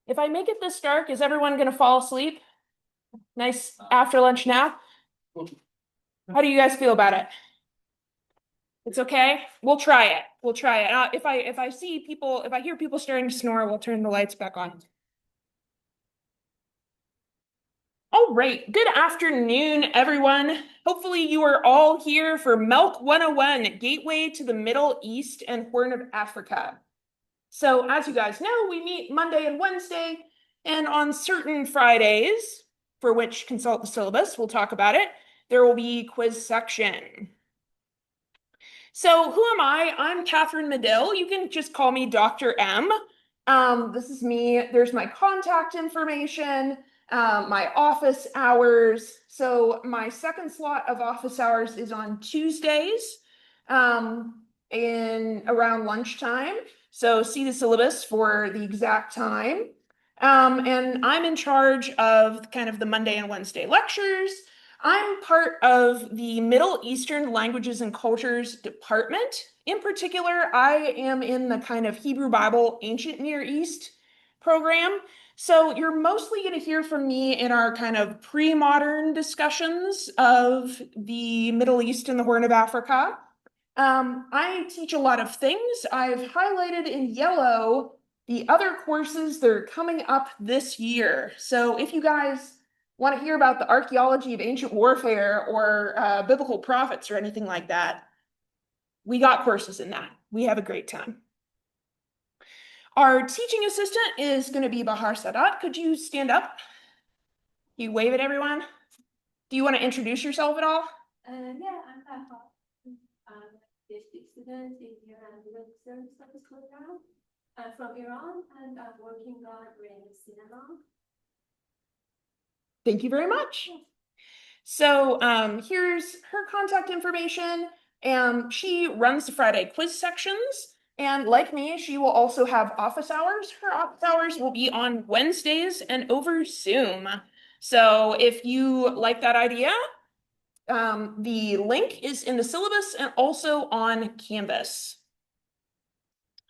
If I make it this dark, is everyone going to fall asleep? Nice after lunch nap? How do you guys feel about it? It's okay. We'll try it. We'll try it. If I hear people starting to snore, we'll turn the lights back on. All right. Good afternoon, everyone. Hopefully you are all here for Milk 101, Gateway to the Middle East and Horn of Africa. So as you guys know, we meet Monday and Wednesday, and on certain Fridays, for which consult the syllabus, we'll talk about it, there will be quiz section. So who am I? I'm Catherine Medill. You can just call me Dr. M. This is me. There's my contact information, my office hours. So my second slot of office hours is on Tuesdays in around lunchtime. So see the syllabus for the exact time. And I'm in charge of kind of the Monday and Wednesday lectures. I'm part of the Middle Eastern Languages and Cultures department. In particular, I am in the kind of Hebrew Bible Ancient Near East program. So you're mostly going to hear from me in our kind of pre-modern discussions of the Middle East and the Horn of Africa. I teach a lot of things. I've highlighted in yellow the other courses that are coming up this year. So if you guys want to hear about the archaeology of ancient warfare or biblical prophets or anything like that, we got courses in that. We have a great time. Our teaching assistant is going to be Bahar Sadat. Could you stand up? You wave at everyone. Do you want to introduce yourself at all? Yeah, I'm Bahar. I'm a PhD student in Iran Research Studies program. I'm from Iran and I'm working on Iranian cinema. Thank you very much. So here's her contact information. She runs the Friday quiz sections. And like me, she will also have office hours. Her office hours will be on Wednesdays and over Zoom. So if you like that idea, the link is in the syllabus and also on Canvas.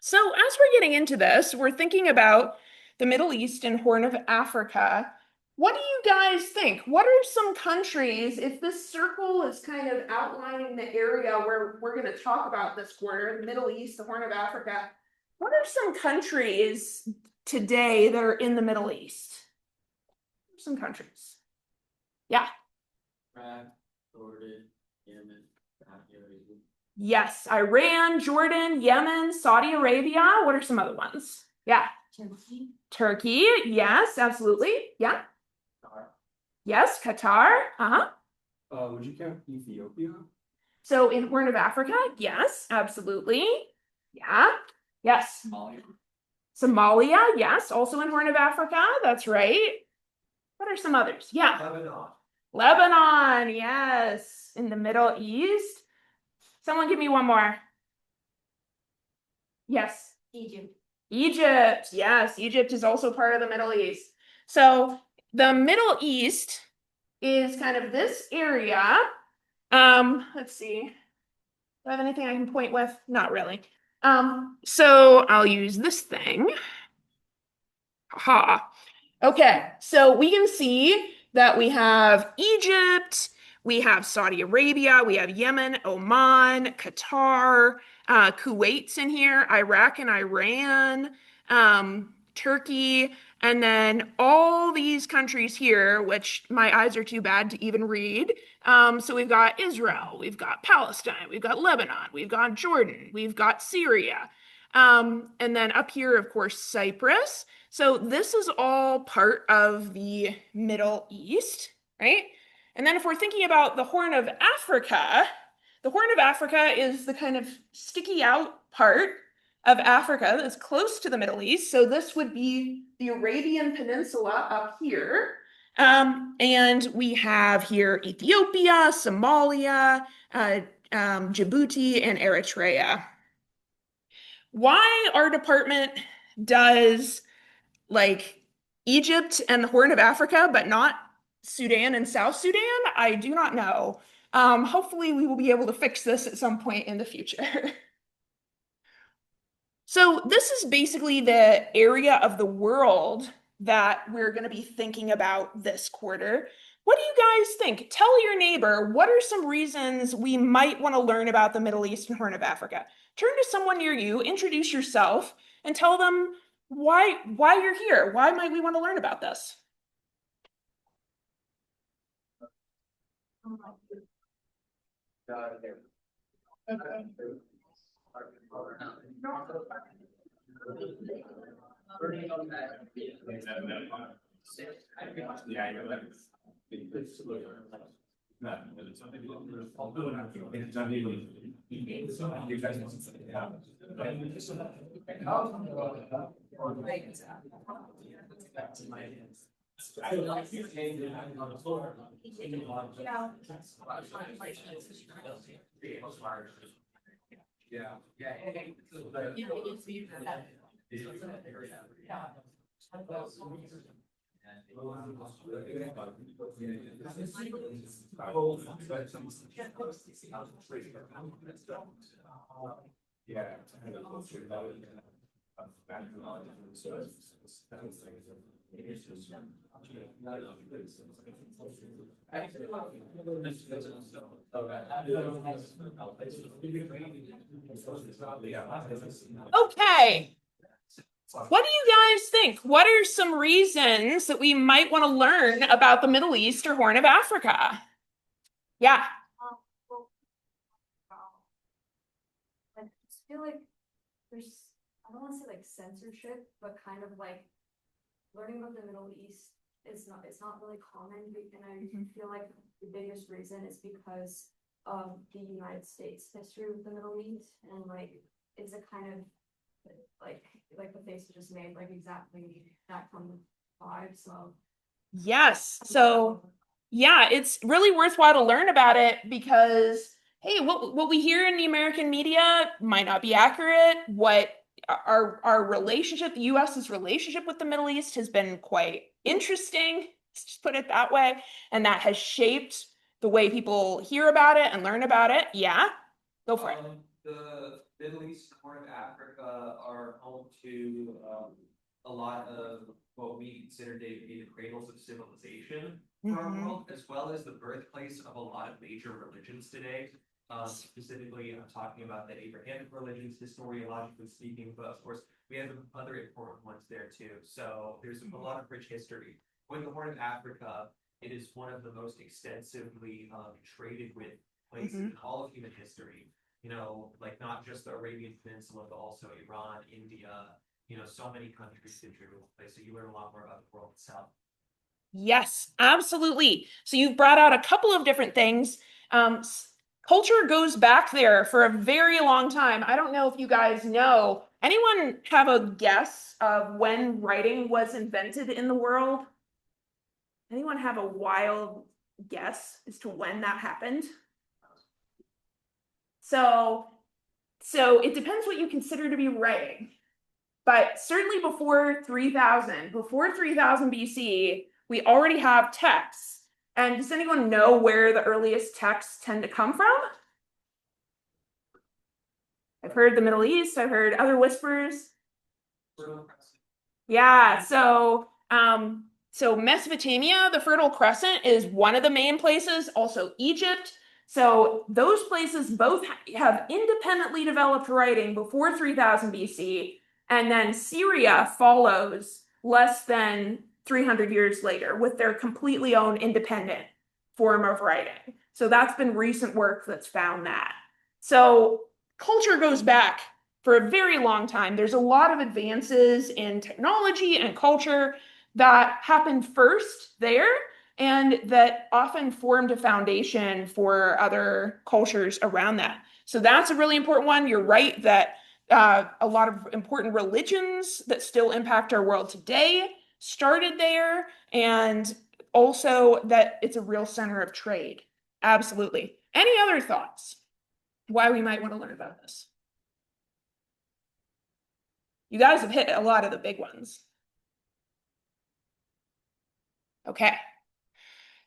So as we're getting into this, we're thinking about the Middle East and Horn of Africa. What do you guys think? What are some countries, if this circle is kind of outlining the area where we're going to talk about this quarter, the Middle East, the Horn of Africa, what are some countries today that are in the Middle East? Some countries. Yeah. Iraq, Jordan, Yemen, Yes, Iran, Jordan, Yemen, Saudi Arabia. What are some other ones? Yeah. Turkey. Turkey. Yes, absolutely. Yeah. Yes, Qatar. would you count Ethiopia? So in Horn of Africa, yes, absolutely. Yeah. Yes. Somalia. Somalia, yes, also in Horn of Africa. That's right. What are some others? Yeah. Lebanon. Lebanon, yes. In the Middle East. Someone give me one more. Yes. Egypt. Egypt, yes. Egypt is also part of the Middle East. So the Middle East is kind of this area. Let's see. Do I have anything I can point with? Not really. So I'll use this thing. Ha. Okay, so we can see that we have Egypt, we have Saudi Arabia, we have Yemen, Oman, Qatar, Kuwait's in here, Iraq and Iran, Turkey, and then all these countries here, which my eyes are too bad to even read. So we've got Israel, we've got Palestine, we've got Lebanon, we've got Jordan, we've got Syria. And then up here, of course, Cyprus. So this is all part of the Middle East, right? And then if we're thinking about the Horn of Africa, the Horn of Africa is the kind of sticky out part of Africa that's close to the Middle East. So this would be the Arabian Peninsula up here. And we have here Ethiopia, Somalia, Djibouti, and Eritrea. Why our department does like Egypt and the Horn of Africa, but not Sudan and South Sudan, I do not know. Hopefully, we will be able to fix this at some point in the future. So, this is basically the area of the world that we're going to be thinking about this quarter. What do you guys think? Tell your neighbor, what are some reasons we might want to learn about the Middle East and Horn of Africa? Turn to someone near you, introduce yourself, and tell them why you're here. Why might we want to learn about this? Okay. What do you guys think? What are some reasons that we might want to learn about the Middle East or Horn of Africa? Yeah. Well, I just feel like there's, I don't want to say like censorship, but kind of like learning about the Middle East is not, it's not really common. And I feel like the biggest reason is because of the United States history with the Middle East and like it's a kind of like the face you just made, like exactly that kind of vibe. So Yes. So, yeah, it's really worthwhile to learn about it because, hey, what we hear in the American media might not be accurate. What our relationship, the US's relationship with the Middle East has been quite interesting, let's just put it that way, and that has shaped the way people hear about it and learn about it. Yeah, go for it. The Middle East and Horn of Africa are home to a lot of what we consider to be the cradles of civilization for our world, as well as the birthplace of a lot of major religions today. Specifically, I'm talking about the Abrahamic religions, historiologically speaking, but of course, we have other important ones there too. So there's a lot of rich history. With the Horn of Africa, it is one of the most extensively traded with places in all of human history. You know, like not just the Arabian Peninsula, but also Iran, India, you know, so many countries contribute to the place. So you learn a lot more about the world itself. Yes, absolutely. So you've brought out a couple of different things. Um, Culture goes back there for a very long time. I don't know if you guys know. Anyone have a guess of when writing was invented in the world? Anyone have a wild guess as to when that happened? So, so it depends what you consider to be writing. But certainly before 3000 BC, we already have texts. And does anyone know where the earliest texts tend to come from? I've heard the Middle East, I've heard other whispers. Fertile Crescent. Yeah, so Mesopotamia, the Fertile Crescent is one of the main places, also Egypt. So those places both have independently developed writing before 3000 BC, and then Syria follows less than 300 years later with their completely own independent form of writing. So that's been recent work that's found that. So culture goes back for a very long time. There's a lot of advances in technology and culture that happened first there and that often formed a foundation for other cultures around that. So that's a really important one. You're right that a lot of important religions that still impact our world today started there, and also that it's a real center of trade. Absolutely. Any other thoughts? Why we might want to learn about this? You guys have hit a lot of the big ones. Okay.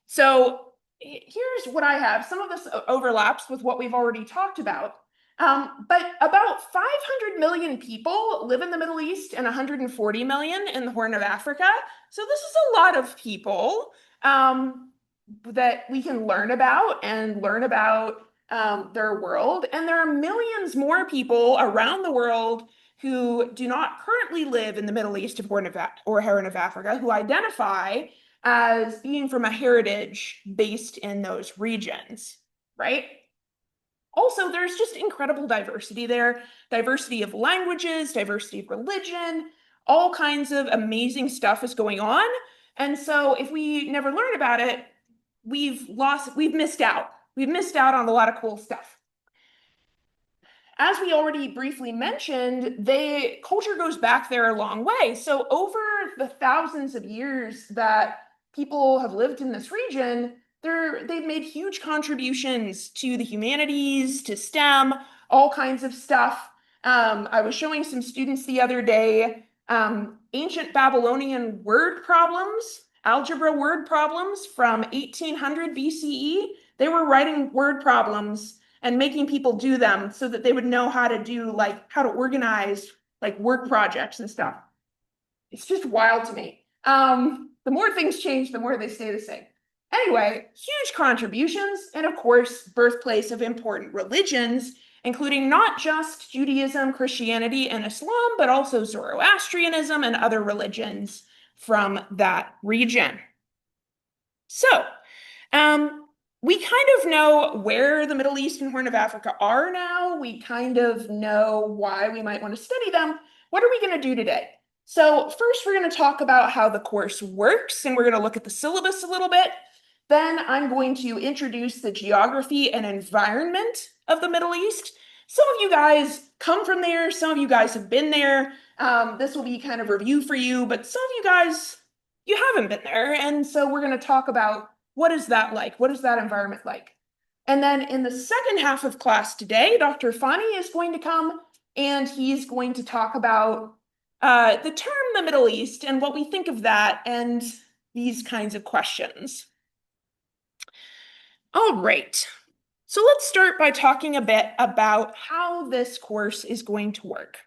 So here's what I have. Some of this overlaps with what we've already talked about. But about 500 million people live in the Middle East and 140 million in the Horn of Africa. So this is a lot of people that we can learn about and learn about their world. And there are millions more people around the world who do not currently live in the Middle East or Horn of Africa who identify as being from a heritage based in those regions, right? Also, there's just incredible diversity there, diversity of languages, diversity of religion, all kinds of amazing stuff is going on. And so if we never learn about it, we've missed out. We've missed out on a lot of cool stuff. As we already briefly mentioned, culture goes back there a long way. So over the thousands of years that people have lived in this region, they've made huge contributions to the humanities, to STEM, all kinds of stuff. I was showing some students the other day ancient Babylonian word problems, algebra word problems from 1800 BCE. They were writing word problems and making people do them so that they would know how to do how to organize like work projects and stuff. It's just wild to me. The more things change, the more they stay the same. Anyway, huge contributions, and of course, birthplace of important religions, including not just Judaism, Christianity, and Islam, but also Zoroastrianism and other religions from that region. So, we kind of know where the Middle East and Horn of Africa are now. We kind of know why we might want to study them. What are we going to do today? So first, we're going to talk about how the course works, and we're going to look at the syllabus a little bit. Then I'm going to introduce the geography and environment of the Middle East. Some of you guys come from there. Some of you guys have been there. This will be kind of review for you, but some of you guys, you haven't been there. And so we're going to talk about what is that like? What is that environment like? And then in the second half of class today, Dr. Fani is going to come and he's going to talk about the term the Middle East and what we think of that and these kinds of questions. All right. So let's start by talking a bit about how this course is going to work.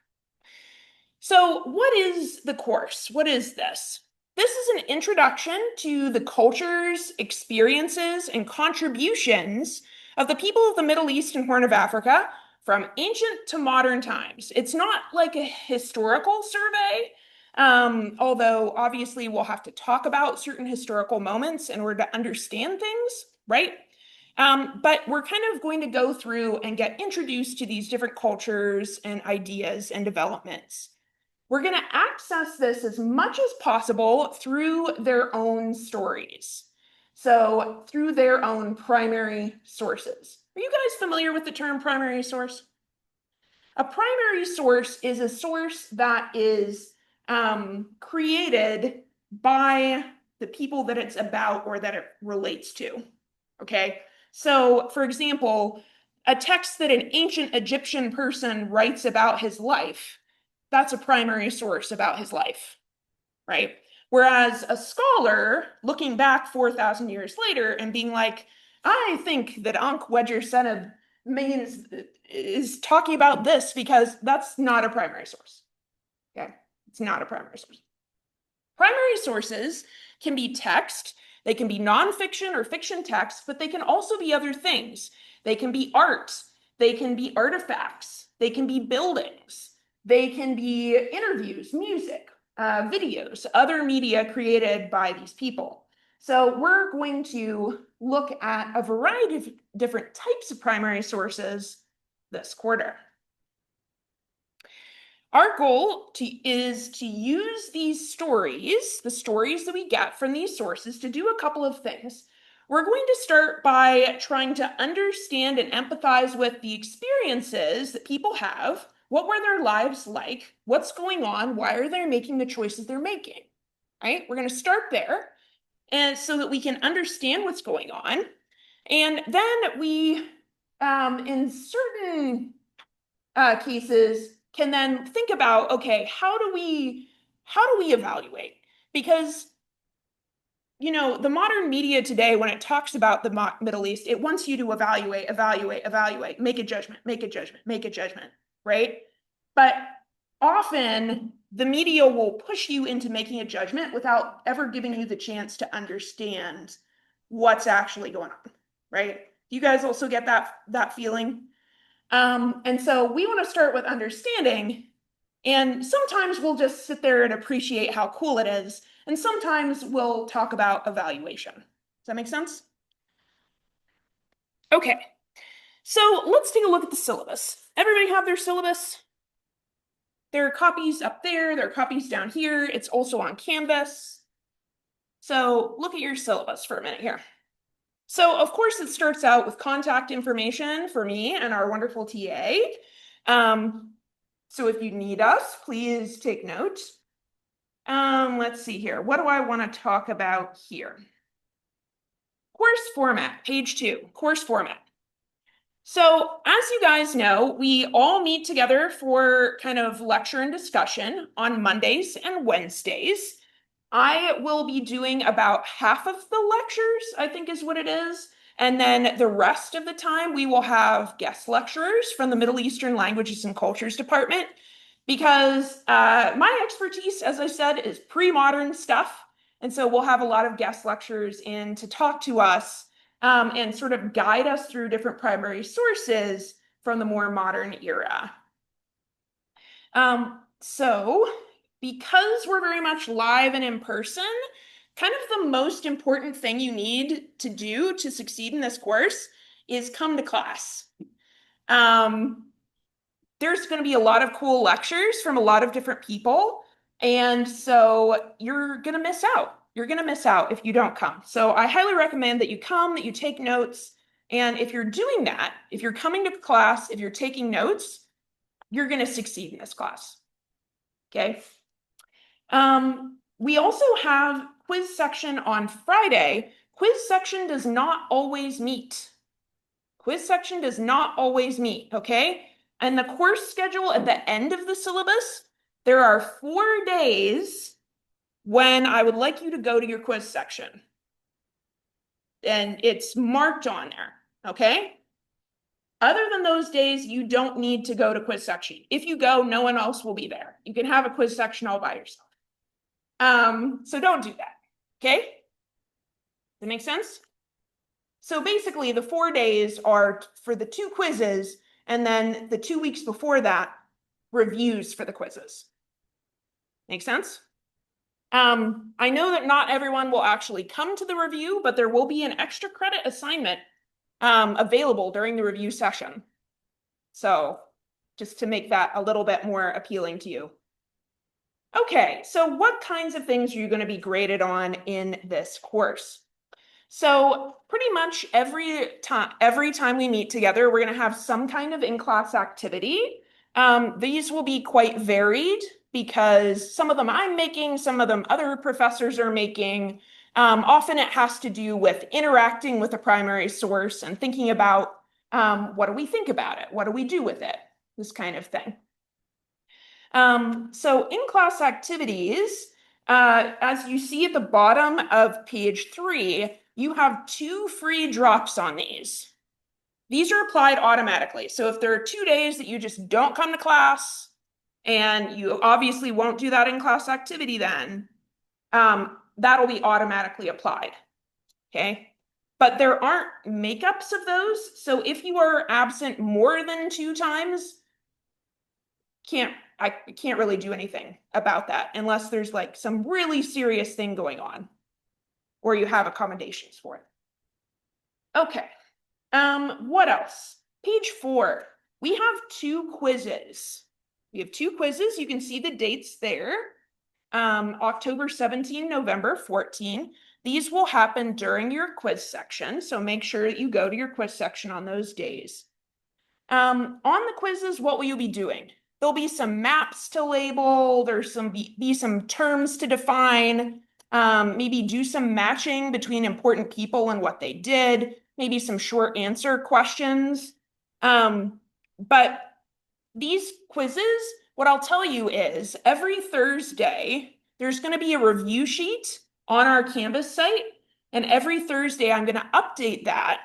So what is the course? What is this? This is an introduction to the cultures, experiences, and contributions of the people of the Middle East and Horn of Africa from ancient to modern times. It's not like a historical survey, although obviously we'll have to talk about certain historical moments in order to understand things, right? But we're kind of going to go through and get introduced to these different cultures and ideas and developments. We're going to access this as much as possible through their own stories. So through their own primary sources. Are you guys familiar with the term primary source? A primary source is a source that is created by the people that it's about or that it relates to. Okay, so for example, a text that an ancient Egyptian person writes about his life, that's a primary source about his life, right? Whereas a scholar looking back 4,000 years later and being like, I think that Ankh Wedger Seneb means is talking about this because that's not a primary source. Okay, it's not a primary source. Primary sources can be text, they can be nonfiction or fiction text, but they can also be other things. They can be art, they can be artifacts, they can be buildings, they can be interviews, music, videos, other media created by these people. So we're going to look at a variety of different types of primary sources this quarter. Our goal is to use these stories, the stories that we get from these sources, to do a couple of things. We're going to start by trying to understand and empathize with the experiences that people have. What were their lives like? What's going on? Why are they making the choices they're making? Right? We're going to start there, and so that we can understand what's going on. And then we, in certain cases, can then think about, okay, how do we evaluate? Because the modern media today, when it talks about the Middle East, it wants you to evaluate, make a judgment, right? But often the media will push you into making a judgment without ever giving you the chance to understand what's actually going on, right? You guys also get that feeling? And so we want to start with understanding, and sometimes we'll just sit there and appreciate how cool it is, and sometimes we'll talk about evaluation. Does that make sense? Okay, so let's take a look at the syllabus. Everybody have their syllabus? There are copies up there, there are copies down here. It's also on Canvas. So look at your syllabus for a minute here. So of course it starts out with contact information for me and our wonderful TA. So if you need us, please take note. Let's see here. What do I want to talk about here? Course format, page 2, course format. So as you guys know, we all meet together for kind of lecture and discussion on Mondays and Wednesdays. I will be doing about half of the lectures, I think is what it is. And then the rest of the time, we will have guest lecturers from the Middle Eastern Languages and Cultures Department, because my expertise, as I said, is pre-modern stuff. And so we'll have a lot of guest lecturers in to talk to us and sort of guide us through different primary sources from the more modern era. So because we're very much live and in person, kind of the most important thing you need to do to succeed in this course is come to class. There's going to be a lot of cool lectures from a lot of different people, and so you're going to miss out. You're going to miss out if you don't come. So I highly recommend that you come, that you take notes, and if you're doing that, if you're coming to class, if you're taking notes, you're going to succeed in this class. Okay. We also have quiz section on Friday. Quiz section does not always meet. Quiz section does not always meet, okay? And the course schedule at the end of the syllabus, there are 4 days when I would like you to go to your quiz section. And it's marked on there, okay? Other than those days, you don't need to go to quiz section. If you go, no one else will be there. You can have a quiz section all by yourself. So don't do that, okay? Does that make sense? So basically, the 4 days are for the 2 quizzes, and then the 2 weeks before that, reviews for the quizzes. Make sense? I know that not everyone will actually come to the review, but there will be an extra credit assignment available during the review session. So just to make that a little bit more appealing to you. Okay, so what kinds of things are you going to be graded on in this course? So pretty much every time we meet together, we're going to have some kind of in-class activity. These will be quite varied because some of them I'm making, some of them other professors are making. Often it has to do with interacting with a primary source and thinking about what do we think about it? What do we do with it? This kind of thing. So in-class activities, as you see at the bottom of page 3, you have 2 free drops on these. These are applied automatically. So if there are 2 days that you just don't come to class, and you obviously won't do that in class activity then, that'll be automatically applied. Okay. But there aren't makeups of those. So if you are absent more than 2 times, I can't really do anything about that unless there's like some really serious thing going on or you have accommodations for it. Okay. What else? Page 4. We have 2 quizzes. We have 2 quizzes. You can see the dates there. October 17, November 14. These will happen during your quiz section, so make sure that you go to your quiz section on those days. On the quizzes, what will you be doing? There'll be some maps to label, there's be some terms to define, maybe do some matching between important people and what they did, maybe some short answer questions. But these quizzes, what I'll tell you is every Thursday, there's going to be a review sheet on our Canvas site. And every Thursday, I'm going to update that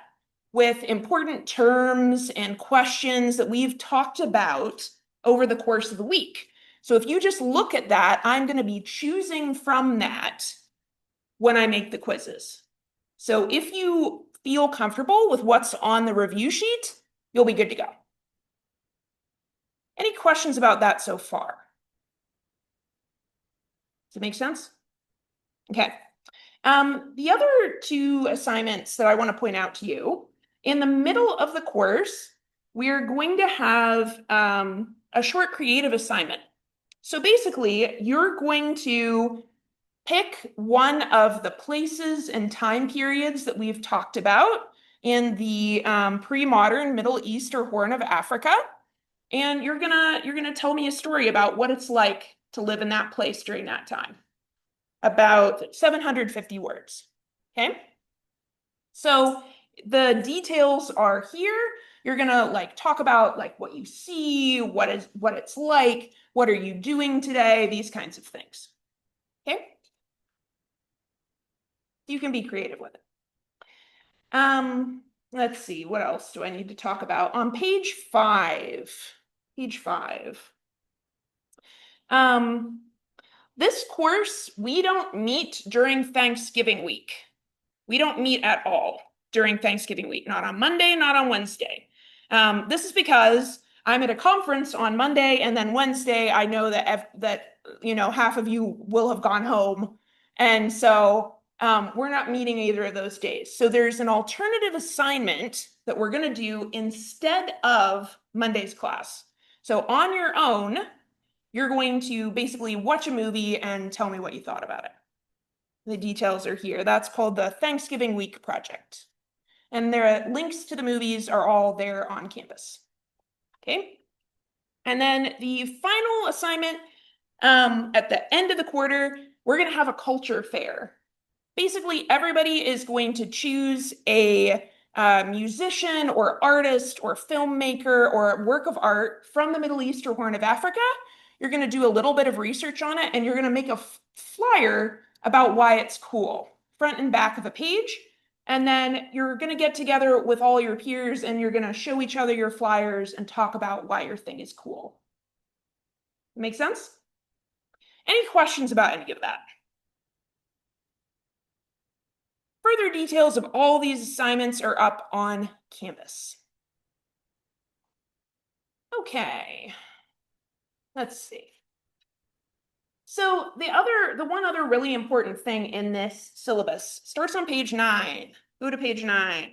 with important terms and questions that we've talked about over the course of the week. So if you just look at that, I'm going to be choosing from that when I make the quizzes. So if you feel comfortable with what's on the review sheet, you'll be good to go. Any questions about that so far? Does it make sense? Okay. The other 2 assignments that I want to point out to you, in the middle of the course, we're going to have a short creative assignment. So basically, you're going to pick one of the places and time periods that we've talked about in the pre-modern Middle East or Horn of Africa. And you're gonna tell me a story about what it's like to live in that place during that time. About 750 words. Okay. So the details are here. You're gonna like talk about like what you see, what it's like, what are you doing today, these kinds of things. Okay. You can be creative with it. Let's see, what else do I need to talk about? On page 5. Page 5. This course, we don't meet during Thanksgiving week. We don't meet at all during Thanksgiving week, not on Monday, not on Wednesday. This is because I'm at a conference on Monday, and then Wednesday, I know that half of you will have gone home. And so we're not meeting either of those days. So there's an alternative assignment that we're going to do instead of Monday's class. So on your own, you're going to basically watch a movie and tell me what you thought about it. The details are here. That's called the Thanksgiving Week Project. And their links to the movies are all there on campus. Okay. And then the final assignment, at the end of the quarter, we're going to have a culture fair. Basically, everybody is going to choose a musician or artist or filmmaker or work of art from the Middle East or Horn of Africa. You're going to do a little bit of research on it, and you're going to make a flyer about why it's cool, front and back of a page. And then you're going to get together with all your peers and you're going to show each other your flyers and talk about why your thing is cool. Make sense? Any questions about any of that? Further details of all these assignments are up on Canvas. Okay, let's see. So the one other really important thing in this syllabus starts on page 9. Go to page 9.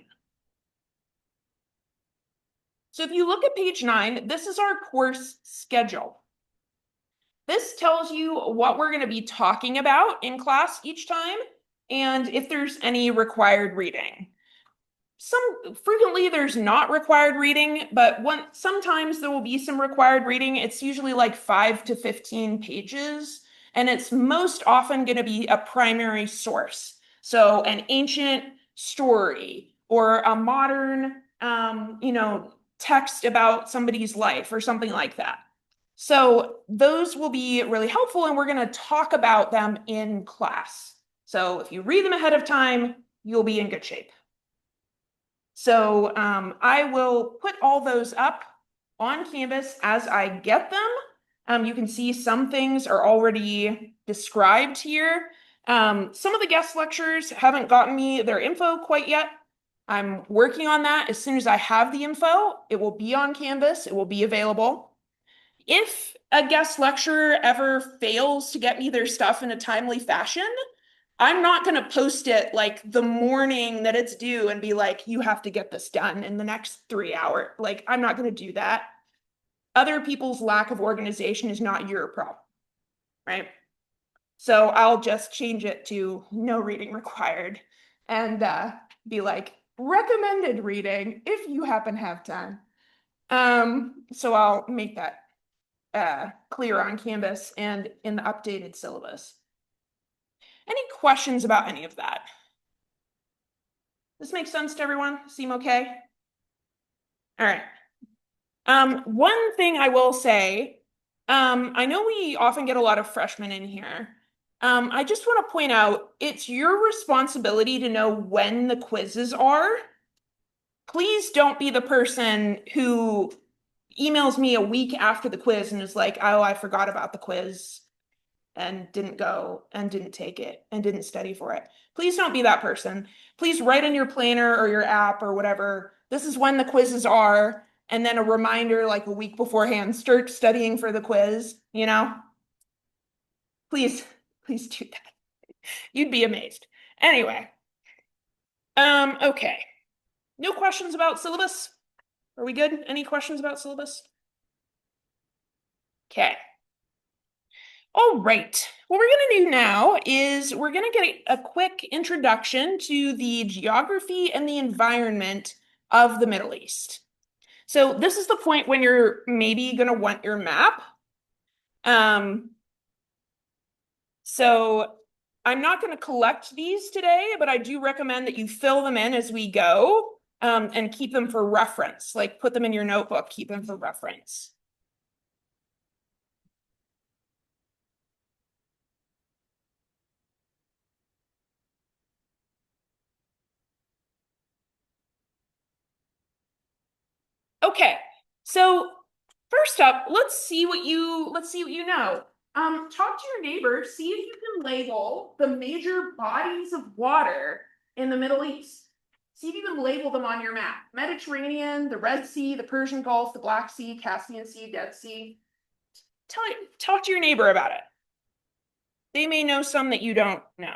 So if you look at page 9, this is our course schedule. This tells you what we're going to be talking about in class each time and if there's any required reading. Frequently there's not required reading, but sometimes there will be some required reading. It's usually like 5 to 15 pages, and it's most often going to be a primary source. So an ancient story or a modern, text about somebody's life or something like that. So those will be really helpful, and we're going to talk about them in class. So if you read them ahead of time, you'll be in good shape. So I will put all those up on Canvas as I get them. You can see some things are already described here. Some of the guest lectures haven't gotten me their info quite yet. I'm working on that. As soon as I have the info, it will be on Canvas. It will be available. If a guest lecturer ever fails to get me their stuff in a timely fashion, I'm not going to post it like the morning that it's due and be like, you have to get this done in the next 3 hours. Like, I'm not going to do that. Other people's lack of organization is not your problem, right? So I'll just change it to no reading required and be like, recommended reading if you happen to have time. So I'll make that clear on Canvas and in the updated syllabus. Any questions about any of that? This makes sense to everyone? Seem okay? All right. One thing I will say, I know we often get a lot of freshmen in here. I just want to point out, it's your responsibility to know when the quizzes are. Please don't be the person who emails me a week after the quiz and is like, oh, I forgot about the quiz and didn't go and didn't take it and didn't study for it. Please don't be that person. Please write in your planner or your app or whatever, this is when the quizzes are, and then a reminder like a week beforehand, start studying for the quiz, you know? Please do that. You'd be amazed. Anyway, okay. No questions about syllabus? Are we good? Any questions about syllabus? Okay. All right. What we're going to do now is we're going to get a quick introduction to the geography and the environment of the Middle East. So this is the point when you're maybe going to want your map. So I'm not going to collect these today, but I do recommend that you fill them in as we go, and keep them for reference. Like put them in your notebook, keep them for reference. Okay, so first up, let's see what you know. Talk to your neighbor, see if you can label the major bodies of water in the Middle East. See if you can label them on your map. Mediterranean, the Red Sea, the Persian Gulf, the Black Sea, Caspian Sea, Dead Sea. Talk to your neighbor about it. They may know some that you don't know.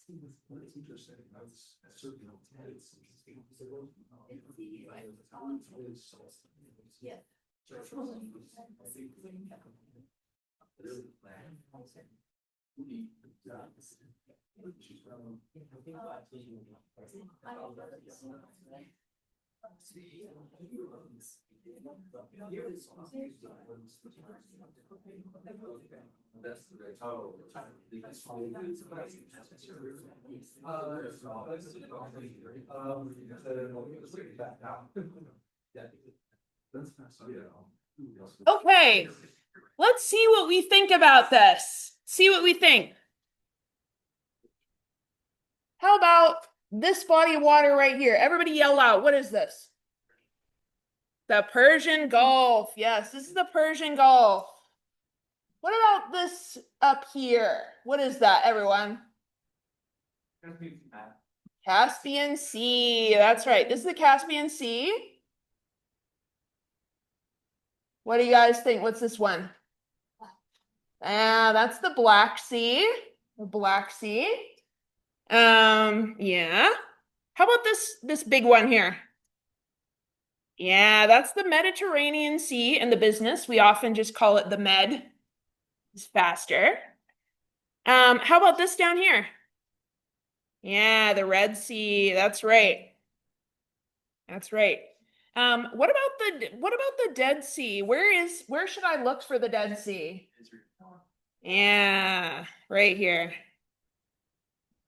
That's interesting. That's certainly it's interesting. Yeah. Okay, let's see what we think about this. See what we think. How about this body of water right here? Everybody yell out. What is this? The Persian Gulf. Yes, this is the Persian Gulf. What about this up here? What is that, everyone? Caspian Sea. That's right. This is the Caspian Sea. What do you guys think? What's this one? That's the Black Sea. The Black Sea. Yeah. How about this big one here? Yeah, that's the Mediterranean Sea in the business. We often just call it the Med. It's faster. How about this down here? Yeah, the Red Sea. That's right. That's right. What about the Dead Sea? Where should I look for the Dead Sea? Yeah, right here.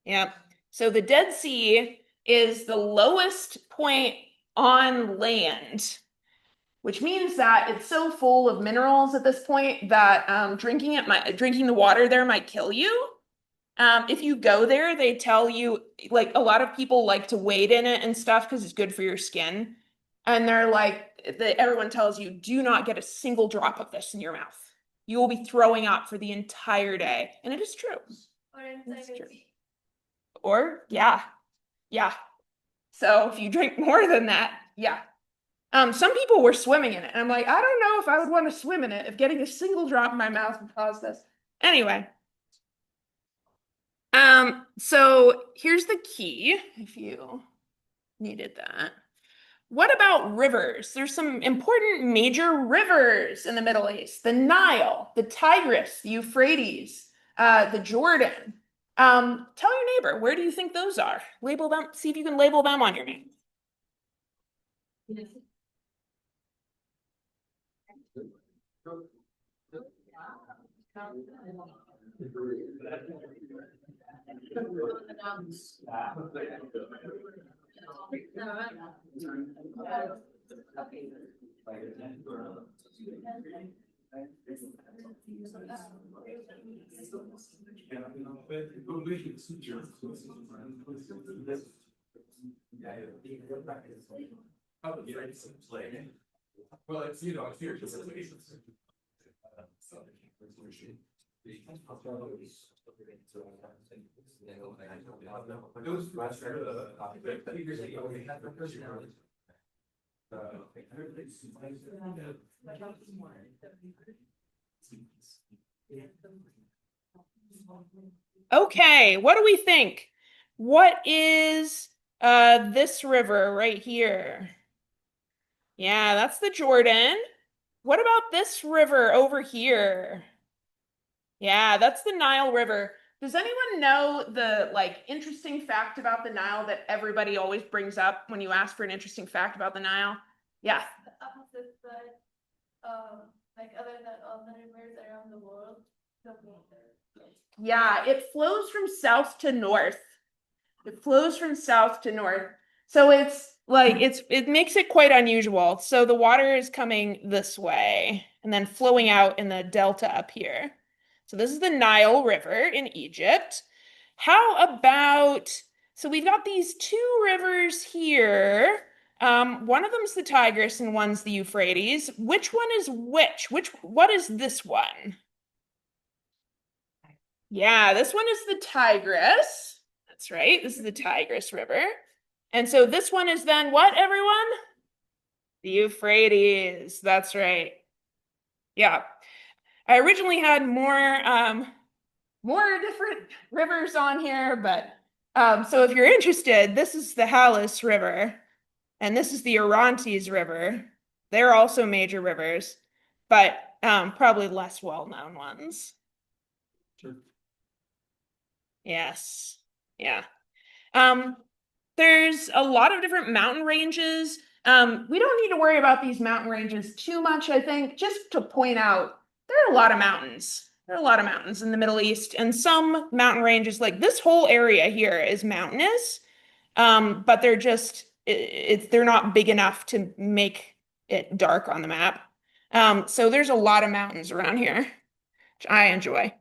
Yep. So the Dead Sea is the lowest point on land, which means that it's so full of minerals at this point that drinking the water there might kill you. If you go there, they tell you, like, a lot of people like to wade in it and stuff because it's good for your skin. And they're like, everyone tells you, do not get a single drop of this in your mouth. You will be throwing up for the entire day. And it is true. It's true. Or, yeah, yeah. So if you drink more than that, yeah. Some people were swimming in it, and I'm like, I don't know if I would want to swim in it if getting a single drop in my mouth would cause this. Anyway. So here's the key, if you needed that. What about rivers? There's some important major rivers in the Middle East: the Nile, the Tigris, the Euphrates, the Jordan. Tell your neighbor, where do you think those are? Label them, see if you can label them on your map. Well, it's, it's here. Okay, what do we think? What is this river right here? Yeah, that's the Jordan. What about this river over here? Yeah, that's the Nile River. Does anyone know the interesting fact about the Nile that everybody always brings up when you ask for an interesting fact about the Nile? Yeah. The opposite side, like other than all the rivers around the world, the water. Yeah, it flows from south to north. It flows from south to north. So it makes it quite unusual. So the water is coming this way and then flowing out in the delta up here. So this is the Nile River in Egypt. How about, so we've got these two rivers here. One of them's the Tigris and one's the Euphrates. Which one is which? What is this one? Yeah, this one is the Tigris. That's right. This is the Tigris River. And so this one is then what, everyone? The Euphrates. That's right. Yeah. I originally had more different rivers on here, but So if you're interested, this is the Halys River, and this is the Orontes River. They're also major rivers, but probably less well-known ones. Sure. Yes. Yeah. Um, there's a lot of different mountain ranges. We don't need to worry about these mountain ranges too much, I think, just to point out there are a lot of mountains. There are a lot of mountains in the Middle East, and some mountain ranges, like this whole area here, is mountainous. But they're just they're not big enough to make it dark on the map. So there's a lot of mountains around here, which I enjoy.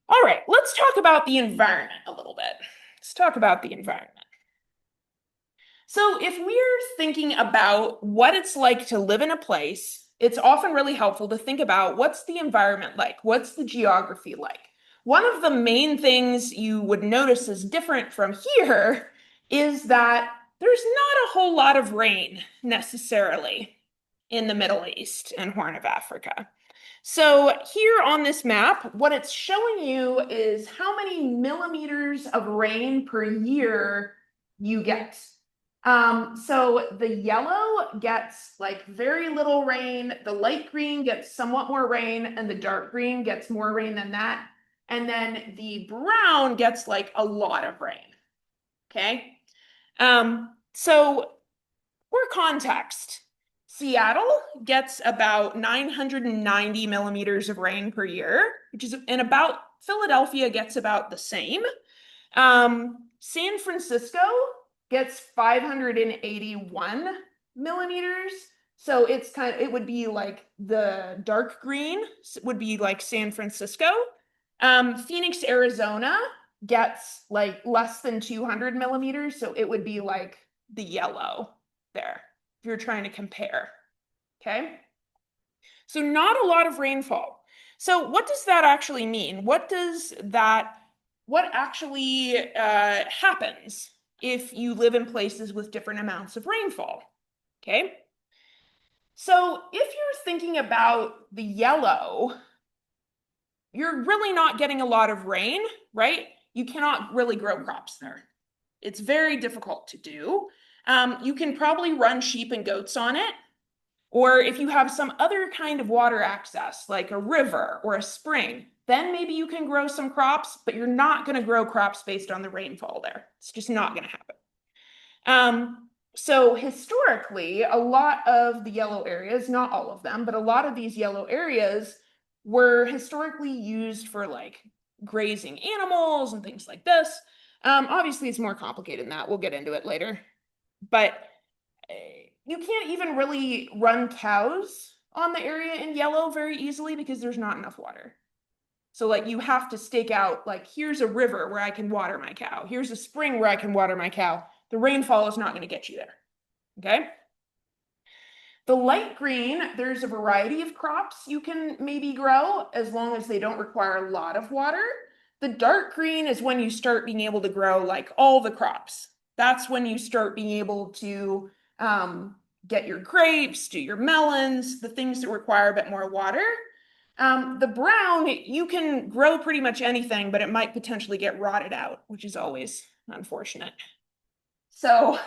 All right, let's talk about the environment a little bit. Let's talk about the environment. So if we're thinking about what it's like to live in a place, it's often really helpful to think about what's the environment like? What's the geography like? One of the main things you would notice is different from here is that there's not a whole lot of rain necessarily in the Middle East and Horn of Africa. So here on this map, what it's showing you is how many millimeters of rain per year you get. So the yellow gets like very little rain, the light green gets somewhat more rain, and the dark green gets more rain than that. And then the brown gets like a lot of rain. Okay. So for context, Seattle gets about 990 millimeters of rain per year, which is, and about Philadelphia gets about the same. San Francisco gets 581 millimeters. So it's it would be like the dark green would be like San Francisco. Phoenix, Arizona gets like less than 200 millimeters. So it would be like the yellow there if you're trying to compare. Okay. So not a lot of rainfall. So what does that actually mean? What actually happens if you live in places with different amounts of rainfall? Okay. So if you're thinking about the yellow, you're really not getting a lot of rain, right? You cannot really grow crops there. It's very difficult to do. You can probably run sheep and goats on it. Or if you have some other kind of water access, like a river or a spring, then maybe you can grow some crops, but you're not going to grow crops based on the rainfall there. It's just not going to happen. So historically, a lot of the yellow areas, not all of them, but a lot of these yellow areas were historically used for like grazing animals and things like this. Obviously, it's more complicated than that. We'll get into it later. But you can't even really run cows on the area in yellow very easily because there's not enough water. So like you have to stake out like here's a river where I can water my cow. Here's a spring where I can water my cow. The rainfall is not going to get you there. Okay? The light green, there's a variety of crops you can maybe grow as long as they don't require a lot of water. The dark green is when you start being able to grow like all the crops. That's when you start being able to get your grapes, do your melons, the things that require a bit more water. The brown, you can grow pretty much anything, but it might potentially get rotted out, which is always unfortunate. So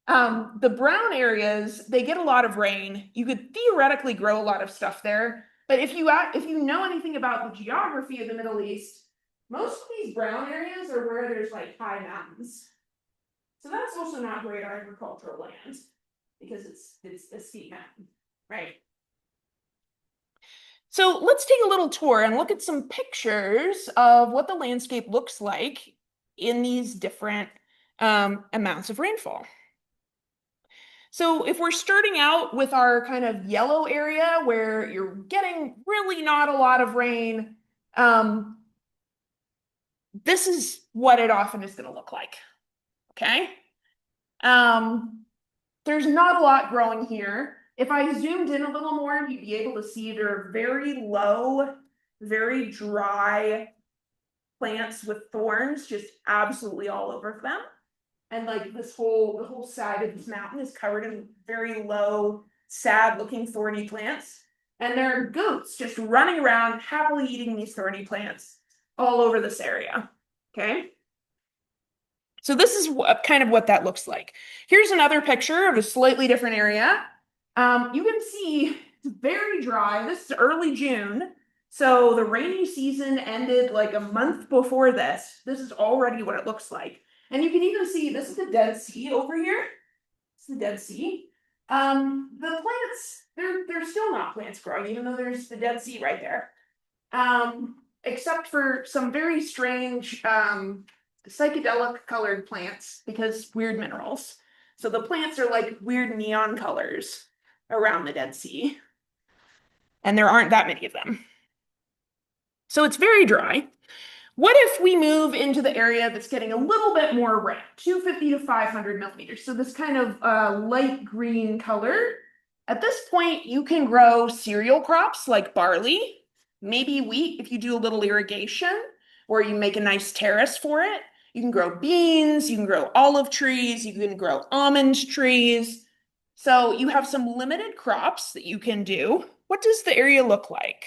the brown areas, they get a lot of rain. You could theoretically grow a lot of stuff there, but if you know anything about the geography of the Middle East, most of these brown areas are where there's like high mountains. So that's also not great agricultural land because it's a steep mountain, right? So let's take a little tour and look at some pictures of what the landscape looks like in these different amounts of rainfall. So if we're starting out with our kind of yellow area where you're getting really not a lot of rain, this is what it often is going to look like. Okay. There's not a lot growing here. If I zoomed in a little more, you'd be able to see there are very low, very dry plants with thorns just absolutely all over them. And like the whole side of this mountain is covered in very low, sad looking thorny plants. And there are goats just running around happily eating these thorny plants all over this area. Okay. So this is kind of what that looks like. Here's another picture of a slightly different area. You can see it's very dry. This is early June. So the rainy season ended like a month before this. This is already what it looks like. And you can even see this is the Dead Sea over here. It's the Dead Sea. The plants, they're still not plants growing, even though there's the Dead Sea right there. Except for some very strange psychedelic colored plants because weird minerals. So the plants are like weird neon colors around the Dead Sea. And there aren't that many of them. So it's very dry. What if we move into the area that's getting a little bit more rain, 250 to 500 millimeters? So this kind of light green color. At this point, you can grow cereal crops like barley, maybe wheat if you do a little irrigation, or you make a nice terrace for it. You can grow beans, you can grow olive trees, you can grow almond trees. So you have some limited crops that you can do. What does the area look like?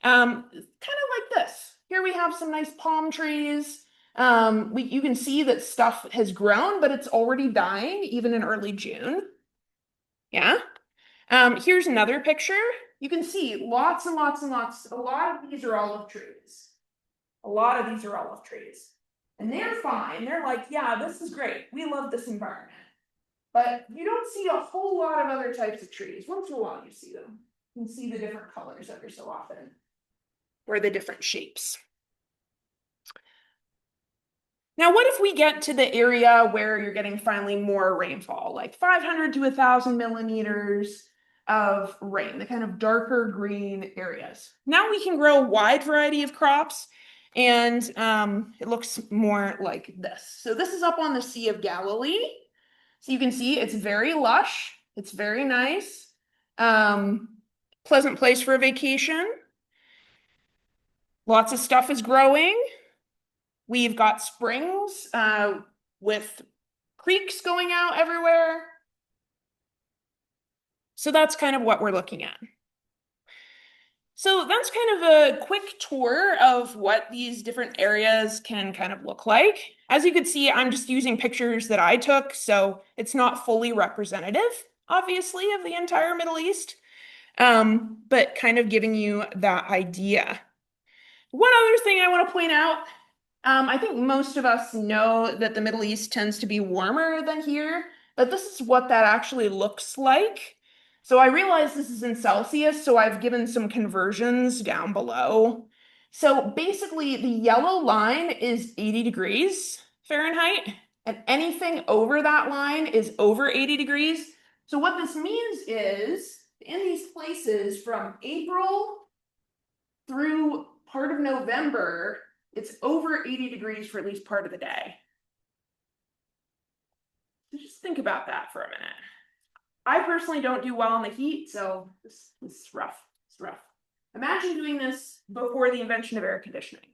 Kind of like this. Here we have some nice palm trees. You can see that stuff has grown, but it's already dying, even in early June. Yeah. Here's another picture. You can see lots and lots and lots. A lot of these are olive trees. A lot of these are olive trees. And they're fine. They're like, yeah, this is great. We love this environment. But you don't see a whole lot of other types of trees. Once in a while you see them. You can see the different colors every so often, or the different shapes. Now, what if we get to the area where you're getting finally more rainfall, like 500 to 1,000 millimeters of rain, the kind of darker green areas? Now we can grow a wide variety of crops, and it looks more like this. So this is up on the Sea of Galilee. So you can see it's very lush. It's very nice. Pleasant place for a vacation. Lots of stuff is growing. We've got springs with creeks going out everywhere. So that's kind of what we're looking at. So that's kind of a quick tour of what these different areas can kind of look like. As you can see, I'm just using pictures that I took, so it's not fully representative, obviously, of the entire Middle East, but kind of giving you that idea. One other thing I want to point out, I think most of us know that the Middle East tends to be warmer than here, but this is what that actually looks like. So I realize this is in Celsius, so I've given some conversions down below. So basically, the yellow line is 80 degrees Fahrenheit, and anything over that line is over 80 degrees. So what this means is, in these places from April through part of November, it's over 80 degrees for at least part of the day. So just think about that for a minute. I personally don't do well in the heat, so this is rough. It's rough. Imagine doing this before the invention of air conditioning.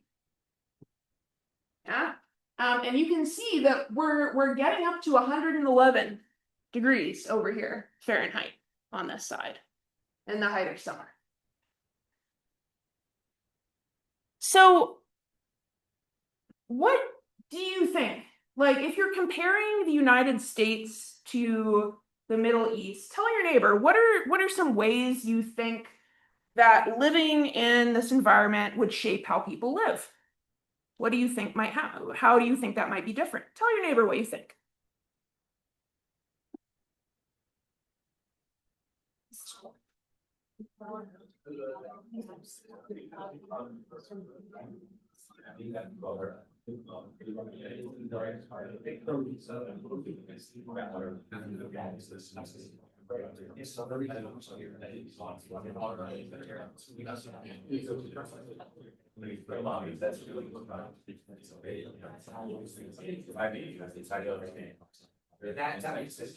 Yeah. And you can see that we're getting up to 111 degrees over here Fahrenheit on this side in the height of summer. So what do you think? Like, if you're comparing the United States to the Middle East, tell your neighbor, what are some ways you think that living in this environment would shape how people live? What do you think might happen? How do you think that might be different? Tell your neighbor what you think. That makes sense.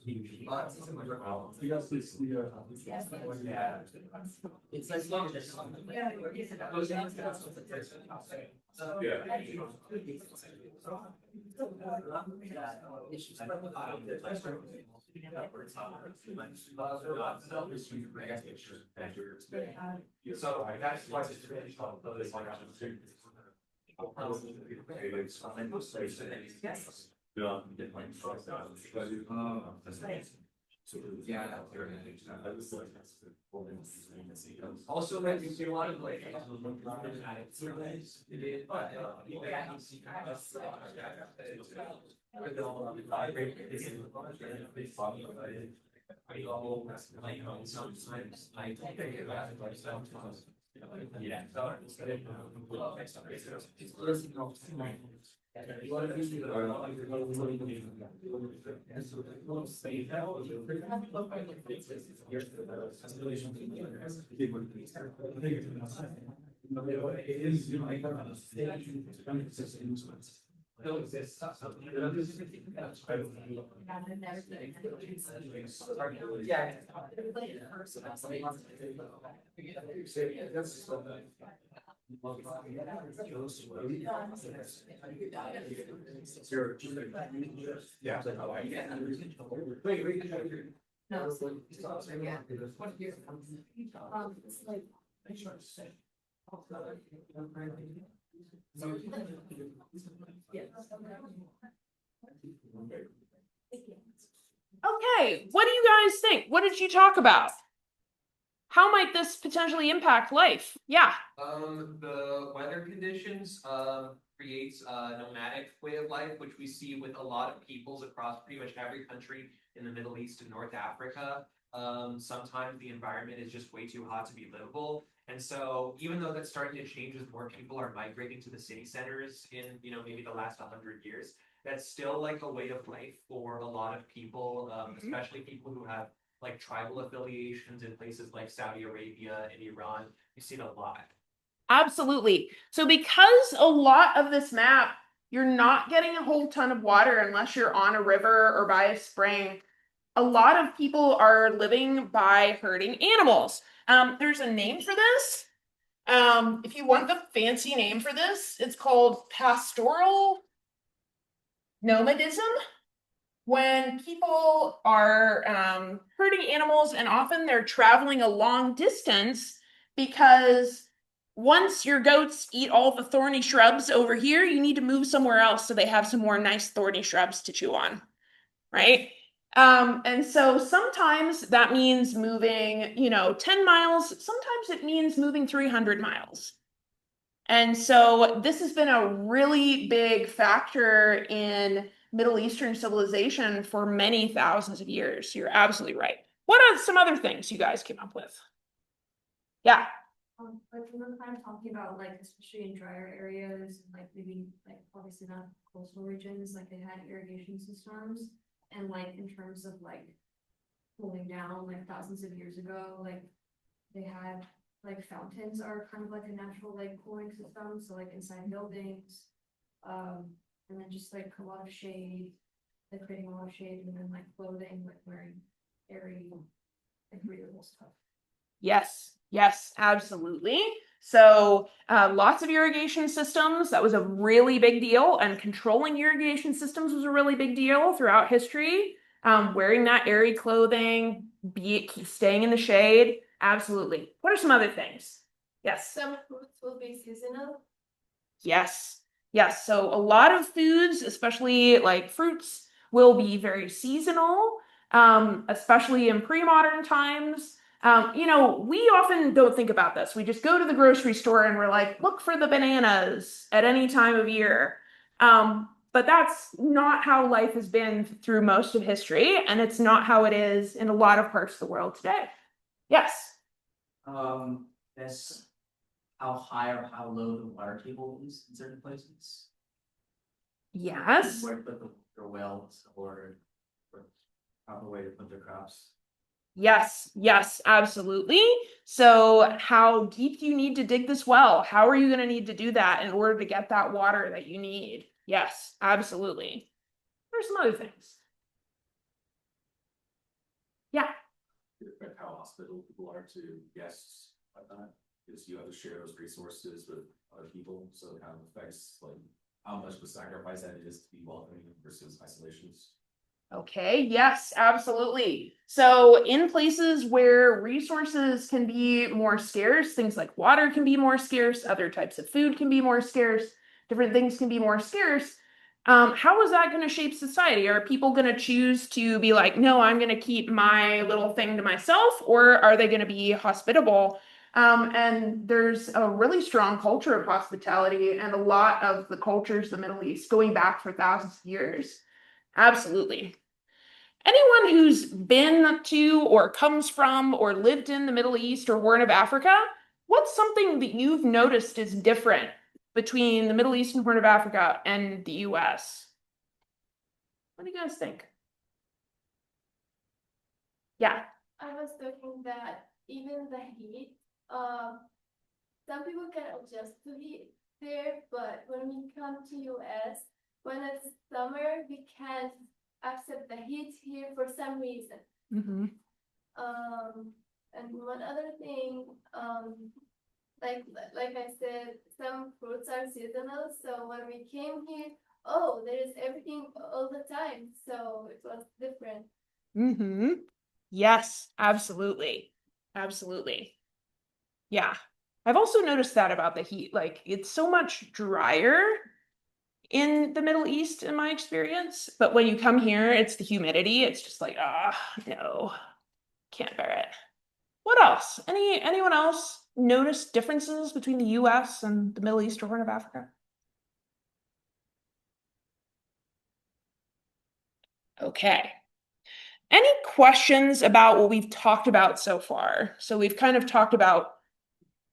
You guys please see, Yeah. It's as long as. So that's why it's finished on the Yeah. Also, like, you see a lot of like. Sometimes I think about myself. Yeah. Yeah. No, it's yeah. It's like. Okay, what do you guys think? What did you talk about? How might this potentially impact life? Yeah. The weather conditions, creates a nomadic way of life, which we see with a lot of peoples across pretty much every country in the Middle East and North Africa. Sometimes the environment is just way too hot to be livable. And so even though that's starting to change as more people are migrating to the city centers in, maybe the last 100 years, that's still like a way of life for a lot of people, especially people who have like tribal affiliations in places like Saudi Arabia and Iran. You see it a lot. Absolutely. So because a lot of this map, you're not getting a whole ton of water unless you're on a river or by a spring. A lot of people are living by herding animals. There's a name for this. If you want the fancy name for this, it's called pastoral nomadism. When people are herding animals, and often they're traveling a long distance because once your goats eat all the thorny shrubs over here, you need to move somewhere else so they have some more nice thorny shrubs to chew on, right? And so sometimes that means moving, 10 miles. Sometimes it means moving 300 miles. And so this has been a really big factor in Middle Eastern civilization for many thousands of years. You're absolutely right. What are some other things you guys came up with? Yeah. Like we were kind of talking about like especially in drier areas, like maybe like obviously not coastal regions, like they had irrigation systems. And like in terms of like cooling down like thousands of years ago, like they had like fountains are kind of like a natural like cooling system. So like inside buildings, and then just like a lot of shade, like creating a lot of shade, and then like clothing, like wearing airy, like breathable stuff. Yes, yes, absolutely. So lots of irrigation systems. That was a really big deal. And controlling irrigation systems was a really big deal throughout history. Wearing that airy clothing, staying in the shade. Absolutely. What are some other things? Yes. Some fruits will be seasonal. Yes. Yes. So a lot of foods, especially like fruits, will be very seasonal, especially in pre-modern times. We often don't think about this. We just go to the grocery store and we're like, look for the bananas at any time of year. But that's not how life has been through most of history, and it's not how it is in a lot of parts of the world today. Yes. That's how high or how low the water table is in certain places. Yes. Where to put their wells or proper way to put their crops. Yes, yes, absolutely. So, how deep do you need to dig this well? How are you going to need to do that in order to get that water that you need? Yes, absolutely. There's some other things. Yeah. It affect how hospitable people are to guests, whatnot, because you have to share those resources with other people, so it kind of affects like how much of a sacrifice that is to be welcoming versus isolations. Okay, yes, absolutely. So, in places where resources can be more scarce, things like water can be more scarce, other types of food can be more scarce, different things can be more scarce. How is that going to shape society? Are people going to choose to be like, no, I'm going to keep my little thing to myself, or are they going to be hospitable? And there's a really strong culture of hospitality, and a lot of the cultures, the Middle East, going back for thousands of years. Absolutely. Anyone who's been to or comes from or lived in the Middle East or Horn of Africa, what's something that you've noticed is different between the Middle East and Horn of Africa and the US? What do you guys think? Yeah. I was thinking that even the heat, some people can adjust to heat there, but when we come to US, when it's summer, we can't accept the heat here for some reason. Mm-hmm. And one other thing, like I said, some fruits are seasonal. So when we came here, oh, there's everything all the time. So it was different. Mm-hmm. Yes, absolutely. Absolutely. Yeah. I've also noticed that about the heat. Like, it's so much drier in the Middle East, in my experience. But when you come here, it's the humidity. It's just like, ah, no, can't bear it. What else? Anyone else notice differences between the US and the Middle East or Horn of Africa? Okay. Any questions about what we've talked about so far? So we've kind of talked about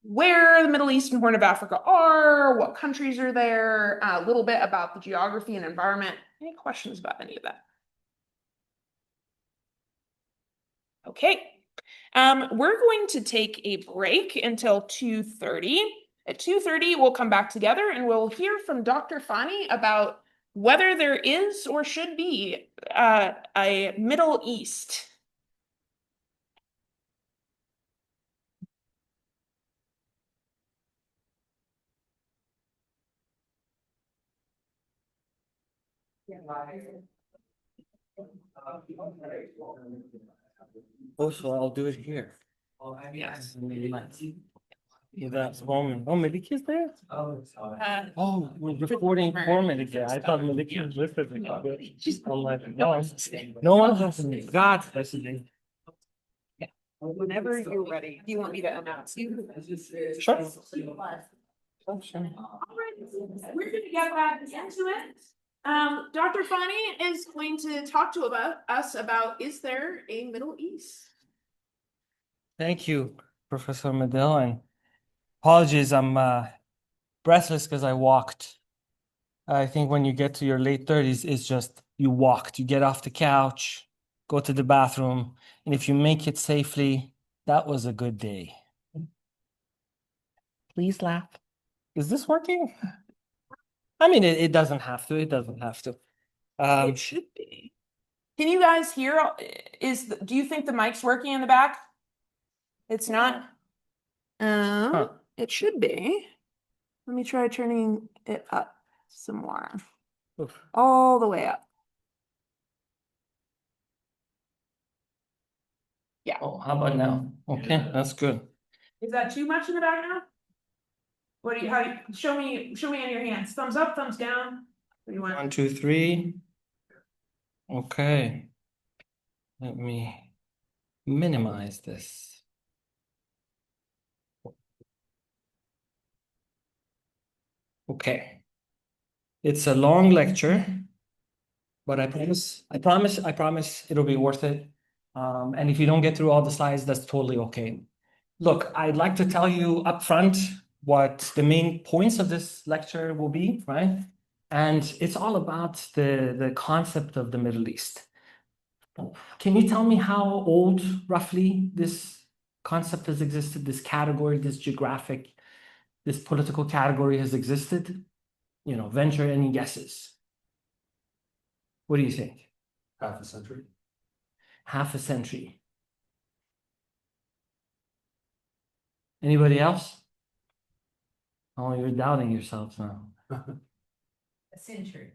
where the Middle East and Horn of Africa are, what countries are there, a little bit about the geography and environment. Any questions about any of that? Okay. We're going to take a break until 2:30. At 2:30, we'll come back together and we'll hear from Dr. Fani about whether there is or should be a Middle East. Oh, so I'll do it here. Yes. Yeah, that's home. Oh, Malikia's there? Uh, Oh, we're recording for Malikia. I thought Malikia was listening. I'm like, no one has to me. God, listening. Whenever you're ready. Do you want me to announce you? Sure. All right, we're going to get back into it. Dr. Fani is going to talk to us about, is there a Middle East? Thank you, Professor Medill, and apologies, I'm breathless because I walked. I think when you get to your late 30s, it's just you walked. You get off the couch, go to the bathroom, and if you make it safely, that was a good day. Please laugh. Is this working? I mean, it doesn't have to. It doesn't have to. It should be. Can you guys hear? Do you think the mic's working in the back? It's not. Huh. It should be. Let me try turning it up some more. Oof. All the way up. Yeah. Oh, how about now? Okay, that's good. Is that too much in the back now? What do you, show me on your hands. Thumbs up, thumbs down. What do you want? 1, 2, 3. Okay. Let me minimize this. Okay. It's a long lecture, but I promise it'll be worth it. And if you don't get through all the slides, that's totally okay. Look, I'd like to tell you up front what the main points of this lecture will be, right? And it's all about the concept of the Middle East. Can you tell me how old, roughly, this concept has existed, this category, this geographic, this political category has existed? You know, venture any guesses. What do you think? Half a century. Half a century. Anybody else? Oh, you're doubting yourselves now. A century.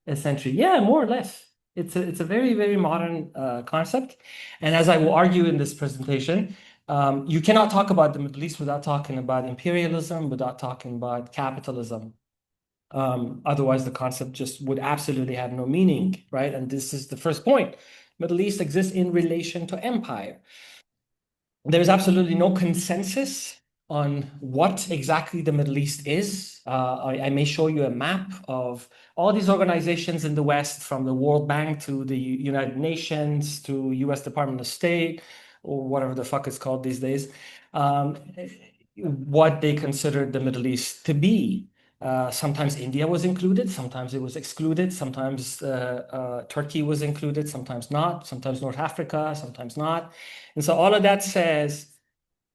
A century. Yeah, more or less. It's a very, very modern concept. And as I will argue in this presentation, you cannot talk about the Middle East without talking about imperialism, without talking about capitalism. Otherwise, the concept just would absolutely have no meaning, right? And this is the first point. Middle East exists in relation to empire. There's absolutely no consensus on what exactly the Middle East is. I may show you a map of all these organizations in the West, from the World Bank to the United Nations to US Department of State, or whatever the fuck it's called these days, what they considered the Middle East to be. Sometimes India was included, sometimes it was excluded, sometimes Turkey was included, sometimes not, sometimes North Africa, sometimes not. And so all of that says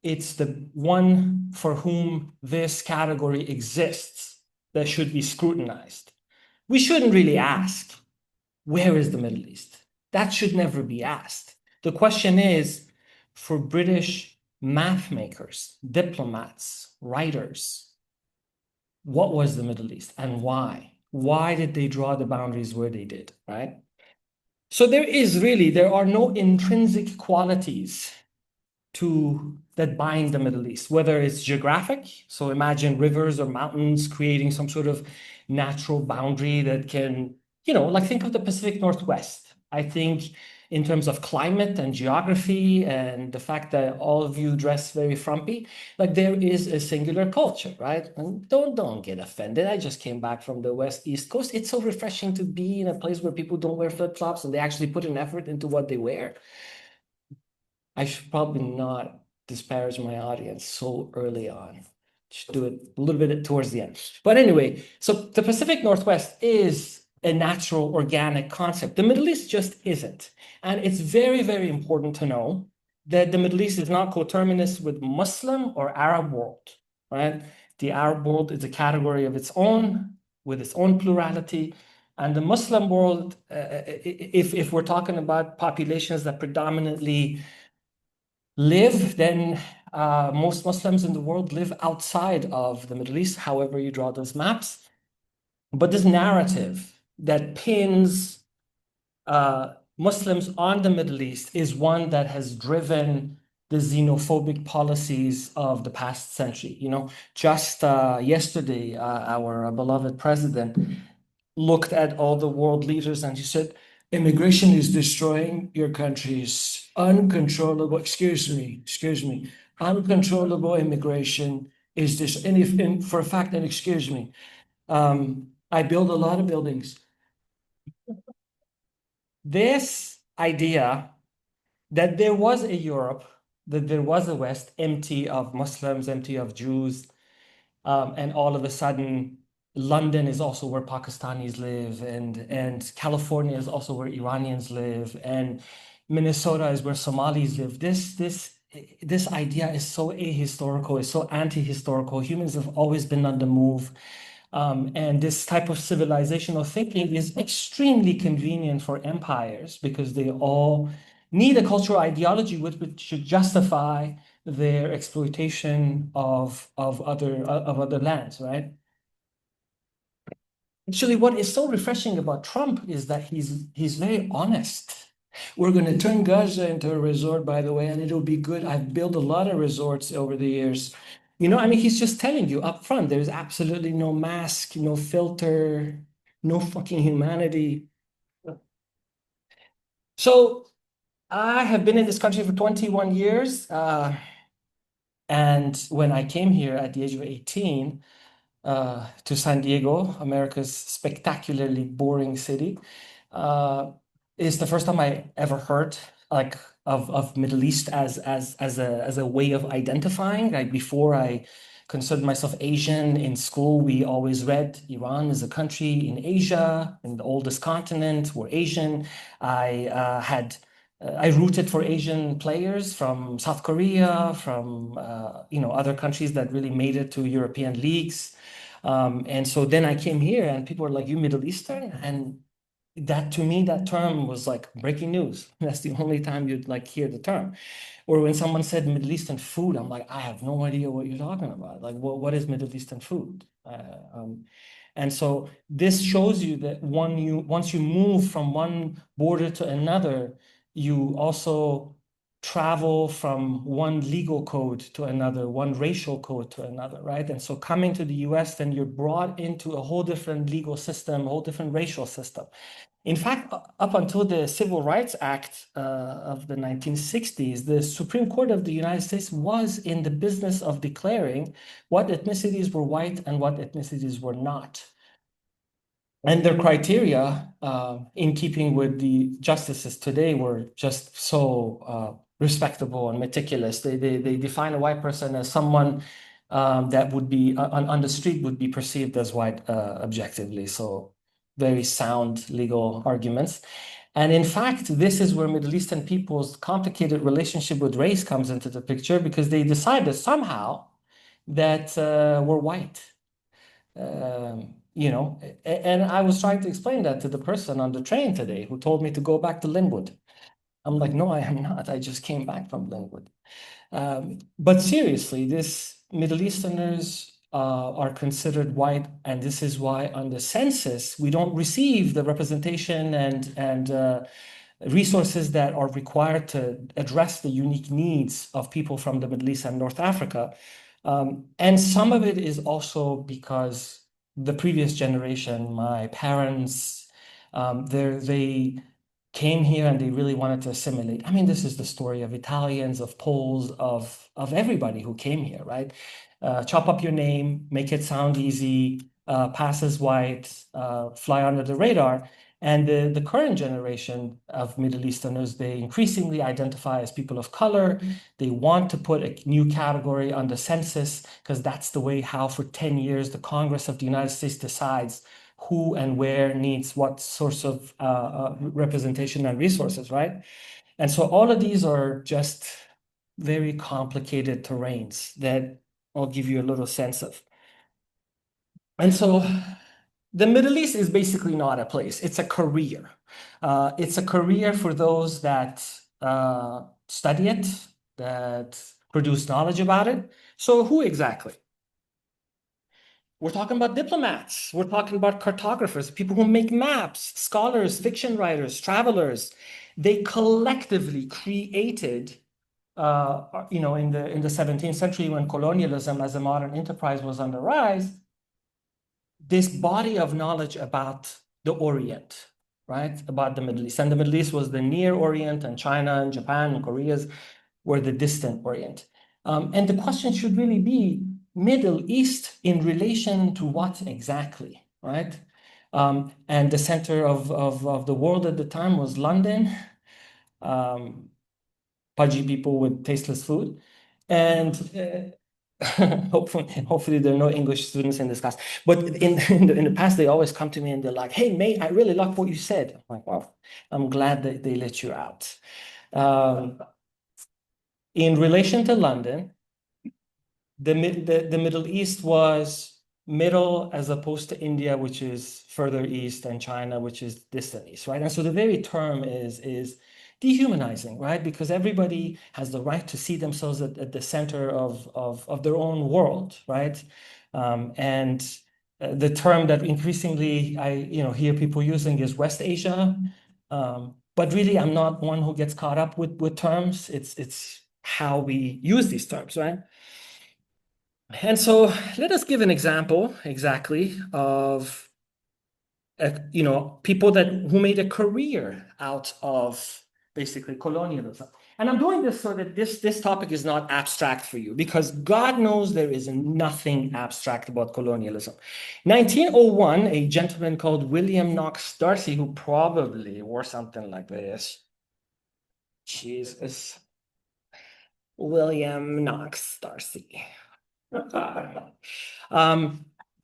it's the one for whom this category exists that should be scrutinized. We shouldn't really ask, where is the Middle East? That should never be asked. The question is, for British math makers, diplomats, writers, what was the Middle East and why? Why did they draw the boundaries where they did, right? So there are no intrinsic qualities that bind the Middle East, whether it's geographic. So imagine rivers or mountains creating some sort of natural boundary that can, like think of the Pacific Northwest. I think in terms of climate and geography and the fact that all of you dress very frumpy, like there is a singular culture, right? And don't get offended. I just came back from the East Coast. It's so refreshing to be in a place where people don't wear flip-flops and they actually put an effort into what they wear. I should probably not disparage my audience so early on. Should do it a little bit towards the end. But anyway, so the Pacific Northwest is a natural organic concept. The Middle East just isn't. And it's very, very important to know that the Middle East is not coterminous with Muslim or Arab world, right? The Arab world is a category of its own, with its own plurality. And the Muslim world, if we're talking about populations that predominantly live, then most Muslims in the world live outside of the Middle East, however you draw those maps. But this narrative that pins Muslims on the Middle East is one that has driven the xenophobic policies of the past century. Just yesterday, our beloved president looked at all the world leaders and he said, immigration is destroying your countries. Uncontrollable, excuse me, uncontrollable immigration is this. And for a fact, and excuse me, I build a lot of buildings. This idea that there was a Europe, that there was a West empty of Muslims, empty of Jews, and all of a sudden London is also where Pakistanis live, and California is also where Iranians live, and Minnesota is where Somalis live. This idea is so ahistorical, is so anti-historical. Humans have always been on the move. And this type of civilizational thinking is extremely convenient for empires because they all need a cultural ideology which should justify their exploitation of other lands, right? Actually, what is so refreshing about Trump is that he's very honest. We're going to turn Gaza into a resort, by the way, and it'll be good. I've built a lot of resorts over the years. He's just telling you up front, there's absolutely no mask, no filter, no fucking humanity. So I have been in this country for 21 years. And when I came here at the age of 18, to San Diego, America's spectacularly boring city, is the first time I ever heard like of Middle East as a way of identifying. Like before I considered myself Asian in school, we always read Iran is a country in Asia, in the oldest continent. We're Asian. I rooted for Asian players from South Korea, from other countries that really made it to European leagues. And so then I came here and people were like, you Middle Eastern? And that to me, that term was like breaking news. That's the only time you'd like hear the term. Or when someone said Middle Eastern food, I'm like, I have no idea what you're talking about. Like, what is Middle Eastern food? And so this shows you that once you move from one border to another, you also travel from one legal code to another, one racial code to another, right? And so coming to the US, then you're brought into a whole different legal system, a whole different racial system. In fact, up until the Civil Rights Act of the 1960s, the Supreme Court of the United States was in the business of declaring what ethnicities were white and what ethnicities were not. And their criteria, in keeping with the justices today, were just so respectable and meticulous. They define a white person as someone that would be on the street would be perceived as white objectively. So very sound legal arguments. And in fact, this is where Middle Eastern people's complicated relationship with race comes into the picture, because they decided somehow that we're white. And I was trying to explain that to the person on the train today who told me to go back to Linwood. I'm like, no, I am not. I just came back from Linwood. But seriously, this Middle Easterners are considered white, and this is why on the census we don't receive the representation and resources that are required to address the unique needs of people from the Middle East and North Africa. And some of it is also because the previous generation, my parents, they came here and they really wanted to assimilate. I mean, this is the story of Italians, of Poles, of everybody who came here, right? Chop up your name, make it sound easy, pass as white, fly under the radar. And the current generation of Middle Easterners, they increasingly identify as people of color. They want to put a new category on the census because that's the way how for 10 years the Congress of the United States decides who and where needs what source of representation and resources, right? And so all of these are just very complicated terrains that I'll give you a little sense of. And so the Middle East is basically not a place, it's a career. It's a career for those that study it, that produce knowledge about it. So who exactly? We're talking about diplomats. We're talking about cartographers, people who make maps, scholars, fiction writers, travelers. They collectively created, in the 17th century when colonialism as a modern enterprise was on the rise, this body of knowledge about the Orient, right? About the Middle East. And the Middle East was the Near Orient, and China and Japan and Korea's were the distant Orient. And the question should really be Middle East in relation to what exactly, right? And the center of the world at the time was London, pudgy people with tasteless food. And hopefully there are no English students in this class. But in the past, they always come to me and they're like, hey, mate, I really like what you said. I'm like, well, I'm glad that they let you out. In relation to London, the Middle East was middle as opposed to India, which is further east, and China, which is distant east, right? And so the very term is dehumanizing, right? Because everybody has the right to see themselves at the center of their own world, right? And the term that increasingly I hear people using is West Asia. But really, I'm not one who gets caught up with terms. It's how we use these terms, right? And so let us give an example exactly of people who made a career out of basically colonialism. And I'm doing this so that this topic is not abstract for you, because God knows there is nothing abstract about colonialism. 1901, a gentleman called William Knox Darcy, who probably wore something like this. Jesus. William Knox Darcy.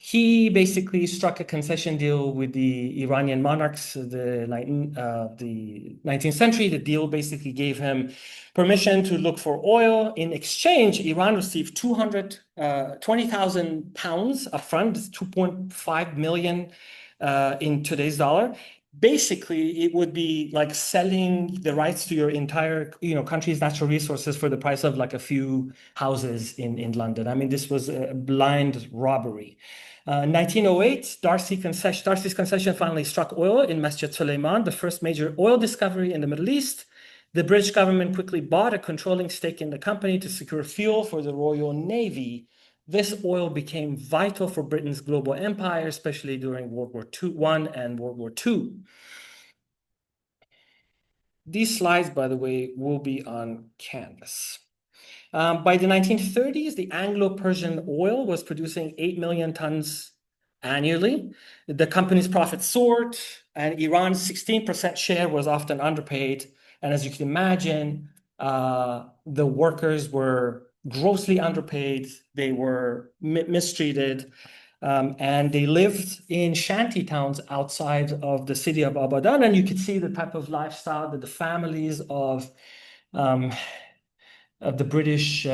He basically struck a concession deal with the Iranian monarchs of the 19th century. The deal basically gave him permission to look for oil. In exchange, Iran received 220,000 pounds upfront, 2.5 million in today's dollar. basically it would be like selling the rights to your entire, country's natural resources for the price of like a few houses in London. I mean, this was a blind robbery. 1908, Darcy's concession finally struck oil in Masjid Suleiman, the first major oil discovery in the Middle East. The British government quickly bought a controlling stake in the company to secure fuel for the Royal Navy. This oil became vital for Britain's global empire, especially during World War I and World War II. These slides, by the way, will be on Canvas. By the 1930s, the Anglo-Persian oil was producing 8 million tons annually. The company's profits soared, and Iran's 16% share was often underpaid. And as you can imagine, the workers were grossly underpaid. They were mistreated, and they lived in shanty towns outside of the city of Abadan. And you could see the type of lifestyle that the families um, of the British,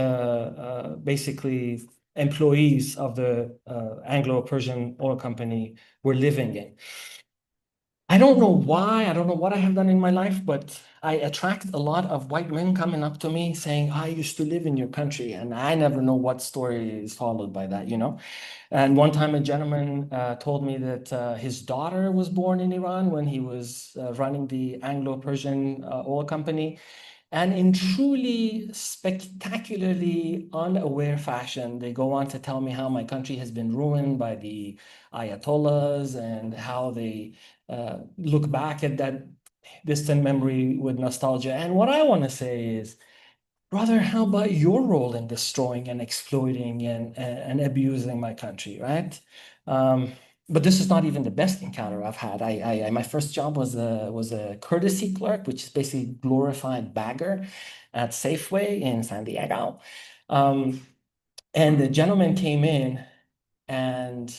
basically employees of the Anglo-Persian oil company were living in. I don't know why, I don't know what I have done in my life, but I attract a lot of white men coming up to me saying, I used to live in your country. And I never know what story is followed by that, And one time a gentleman told me that his daughter was born in Iran when he was running the Anglo-Persian oil company. And in truly spectacularly unaware fashion, they go on to tell me how my country has been ruined by the Ayatollahs and how they look back at that distant memory with nostalgia. And what I want to say is, brother, how about your role in destroying and exploiting and abusing my country, right? But this is not even the best encounter I've had. My first job was a courtesy clerk, which is basically glorified bagger at Safeway in San Diego. And the gentleman came in and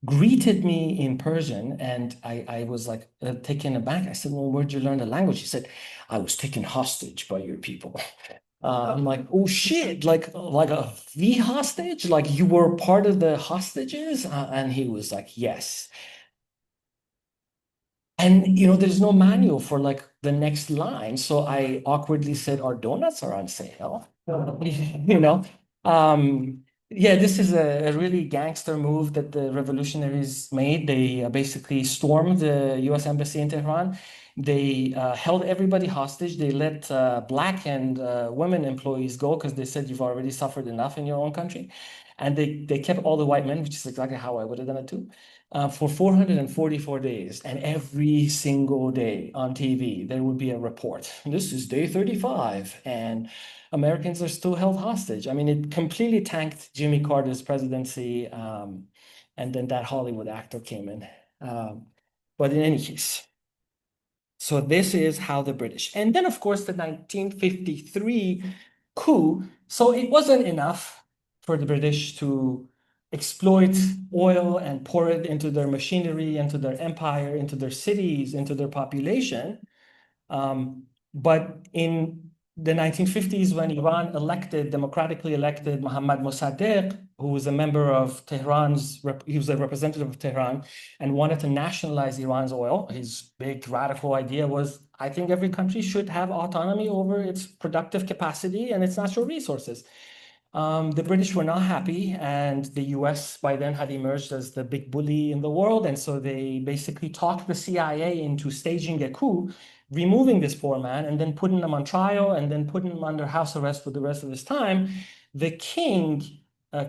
greeted me in Persian, and I was like taken aback. I said, "Well, where'd you learn the language?" He said, "I was taken hostage by your people." I'm like, "Oh shit! Like a V hostage? Like you were part of the hostages?" And he was like, "Yes." And there's no manual for like the next line, so I awkwardly said, "Our donuts are on sale." You know, um, yeah, this is a really gangster move that the revolutionaries made. They basically stormed the U.S. embassy in Tehran. They held everybody hostage. They let black and women employees go because they said you've already suffered enough in your own country, and they kept all the white men, which is exactly how I would have done it too, for 444 days. And every single day on TV, there would be a report. This is day 35, and Americans are still held hostage. I mean, it completely tanked Jimmy Carter's presidency. And then that Hollywood actor came in. But in any case, so this is how the British, and then of course the 1953 coup. So it wasn't enough for the British to exploit oil and pour it into their machinery, into their empire, into their cities, into their population. But in the 1950s, when Iran democratically elected Mohammad Mossadegh, who was a member of he was a representative of Tehran and wanted to nationalize Iran's oil, his big radical idea was, I think every country should have autonomy over its productive capacity and its natural resources. The British were not happy, and the US by then had emerged as the big bully in the world. And so they basically talked the CIA into staging a coup, removing this poor man, and then putting him on trial, and then putting him under house arrest for the rest of his time. The king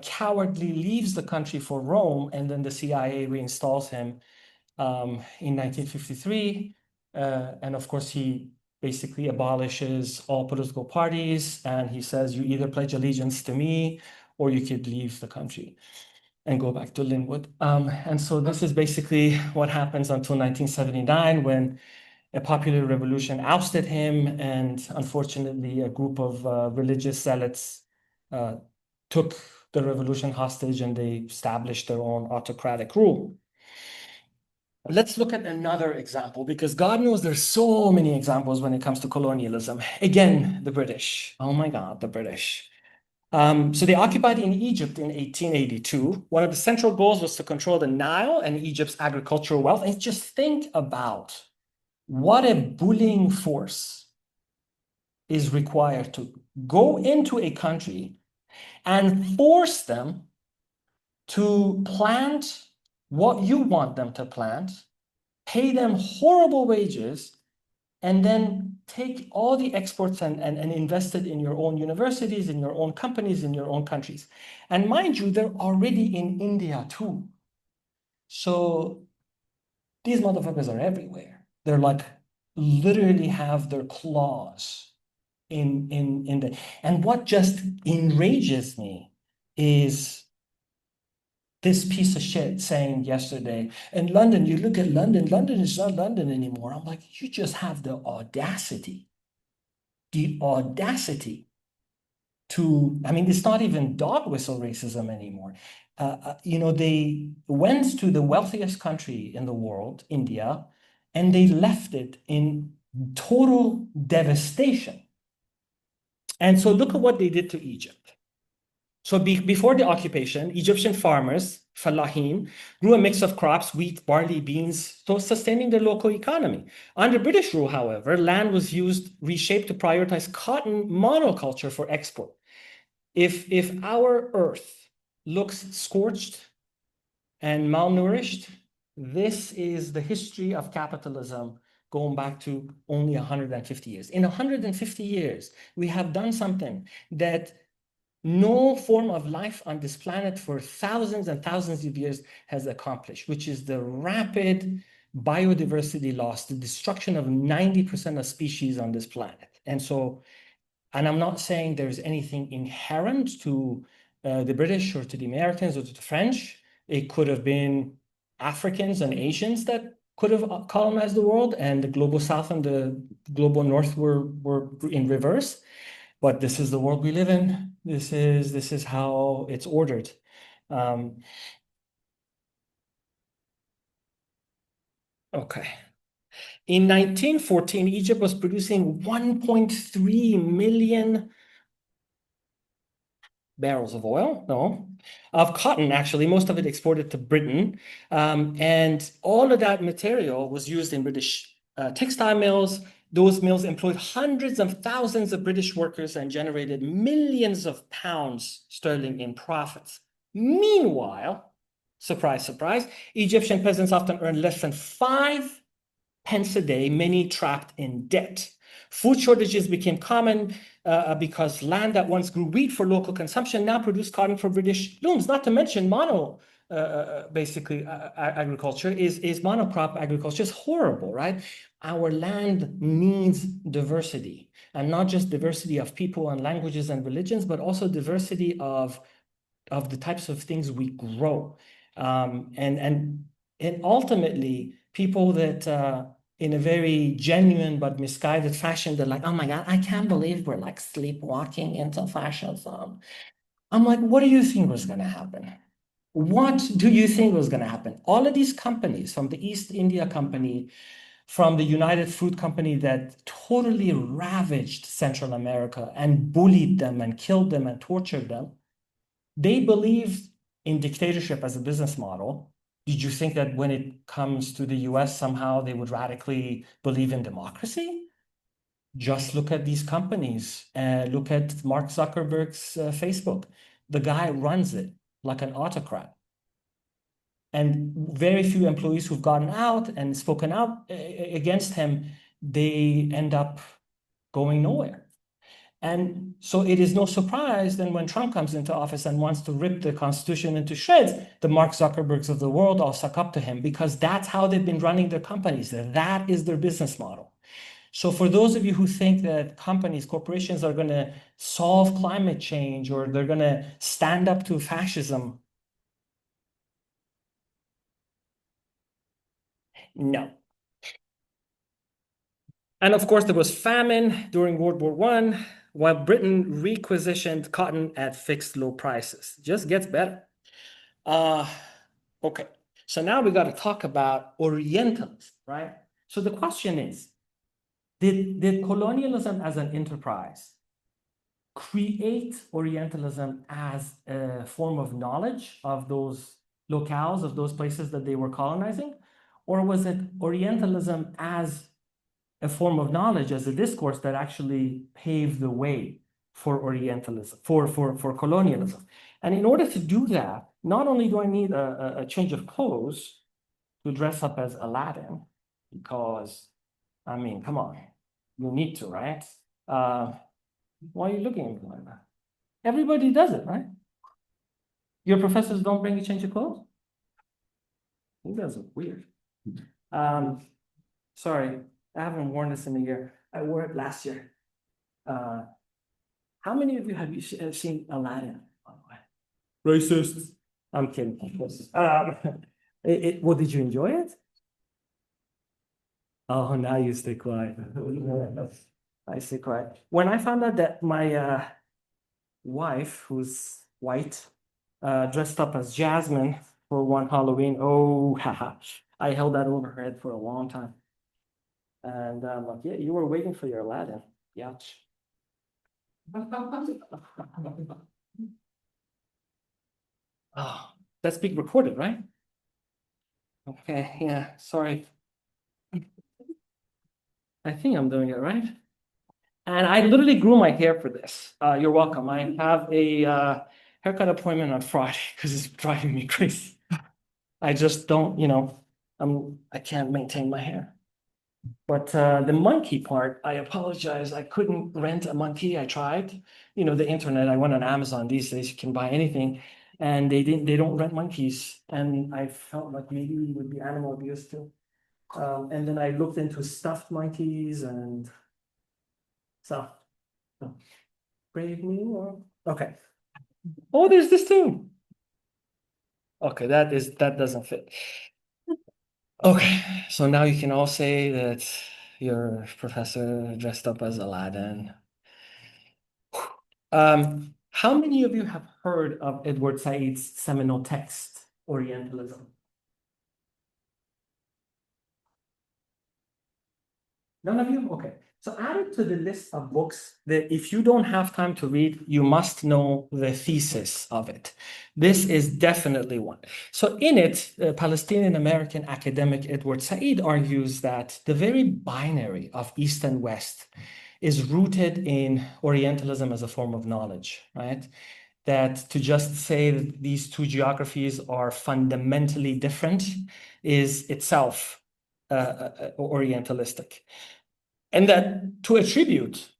cowardly leaves the country for Rome, and then the CIA reinstalls him in 1953. And of course, he basically abolishes all political parties, and he says, you either pledge allegiance to me or you could leave the country and go back to Linwood. And so this is basically what happens until 1979, when a popular revolution ousted him, and unfortunately a group of religious zealots took the revolution hostage, and they established their own autocratic rule. Let's look at another example, because God knows there's so many examples when it comes to colonialism. Again, the British. Oh my God, the British. So they occupied in Egypt in 1882. One of the central goals was to control the Nile and Egypt's agricultural wealth. And just think about what a bullying force is required to go into a country and force them to plant what you want them to plant, pay them horrible wages, and then take all the exports and invest it in your own universities, in your own companies, in your own countries. And mind you, they're already in India too. So these motherfuckers are everywhere. They're like literally have their claws in the, and what just enrages me is this piece of shit saying yesterday, in London, you look at London, London is not London anymore. I'm like, you just have the audacity to, I mean, it's not even dog whistle racism anymore. They went to the wealthiest country in the world, India, and they left it in total devastation. And so look at what they did to Egypt. So before the occupation, Egyptian farmers, fallahim, grew a mix of crops, wheat, barley, beans, so sustaining their local economy. Under British rule, however, land was reshaped to prioritize cotton monoculture for export. If our earth looks scorched and malnourished, this is the history of capitalism going back to only 150 years. In 150 years, we have done something that no form of life on this planet for thousands and thousands of years has accomplished, which is the rapid biodiversity loss, the destruction of 90% of species on this planet. And I'm not saying there's anything inherent to the British or to the Americans or to the French. It could have been Africans and Asians that could have colonized the world, and the global South and the global North were in reverse. But this is the world we live in. This is how it's ordered. Okay. In 1914, Egypt was producing 1.3 million barrels of oil, no, of cotton, actually, most of it exported to Britain. And all of that material was used in British textile mills. Those mills employed hundreds of thousands of British workers and generated millions of pounds sterling in profits. Meanwhile, surprise, surprise, Egyptian peasants often earned less than 5 pence a day, many trapped in debt. Food shortages became common because land that once grew wheat for local consumption now produced cotton for British looms, not to mention agriculture is monocrop agriculture is horrible, right? Our land needs diversity, and not just diversity of people and languages and religions, but also diversity of the types of things we grow. And ultimately, people that in a very genuine but misguided fashion, they're like, oh my God, I can't believe we're like sleepwalking into fascism. I'm like, what do you think was going to happen? What do you think was going to happen? All of these companies, from the East India Company, from the United Fruit Company that totally ravaged Central America and bullied them and killed them and tortured them, they believed in dictatorship as a business model. Did you think that when it comes to the US, somehow they would radically believe in democracy? Just look at these companies. Look at Mark Zuckerberg's Facebook. The guy runs it like an autocrat. And very few employees who've gotten out and spoken out against him, they end up going nowhere. And so it is no surprise then when Trump comes into office and wants to rip the Constitution into shreds, the Mark Zuckerbergs of the world all suck up to him because that's how they've been running their companies. That is their business model. So for those of you who think that companies, corporations are going to solve climate change or they're going to stand up to fascism, no. And of course, there was famine during World War I, while Britain requisitioned cotton at fixed low prices. Just gets better. Okay, so now we got to talk about Orientalism, right? So the question is, did colonialism as an enterprise create Orientalism as a form of knowledge of those locales, of those places that they were colonizing? Or was it Orientalism as a form of knowledge, as a discourse that actually paved the way for Orientalism, for colonialism? And in order to do that, not only do I need a change of clothes to dress up as Aladdin, because, I mean, come on, you need to, right? Why are you looking at me like that? Everybody does it, right? Your professors don't bring you change of clothes? You guys are weird. Sorry, I haven't worn this in a year. I wore it last year. How many of you have seen Aladdin? By the way? Racist. I'm kidding, of course. Well, did you enjoy it? Oh, now you stay quiet. I stay quiet. When I found out that my wife, who's white, dressed up as Jasmine for one Halloween, oh, haha, I held that over her head for a long time. And I'm like, yeah, you were waiting for your Aladdin. Ouch. Oh, that's being recorded, right? Okay, yeah, sorry. I think I'm doing it right. And I literally grew my hair for this. You're welcome. I have a haircut appointment on Friday because it's driving me crazy. I just don't, I can't maintain my hair. But the monkey part, I apologize. I couldn't rent a monkey. I tried. The internet, I went on Amazon these days, you can buy anything. And they don't rent monkeys. And I felt like maybe it would be animal abuse too. And then I looked into stuffed monkeys and so brave me or okay. Oh, there's this too. Okay, that doesn't fit. Okay, so now you can all say that your professor dressed up as Aladdin. How many of you have heard of Edward Said's seminal text, Orientalism? None of you? Okay. So add it to the list of books that if you don't have time to read, you must know the thesis of it. This is definitely one. So in it, Palestinian American academic Edward Said argues that the very binary of East and West is rooted in Orientalism as a form of knowledge, right? That to just say that these two geographies are fundamentally different is itself Orientalistic. And that to attribute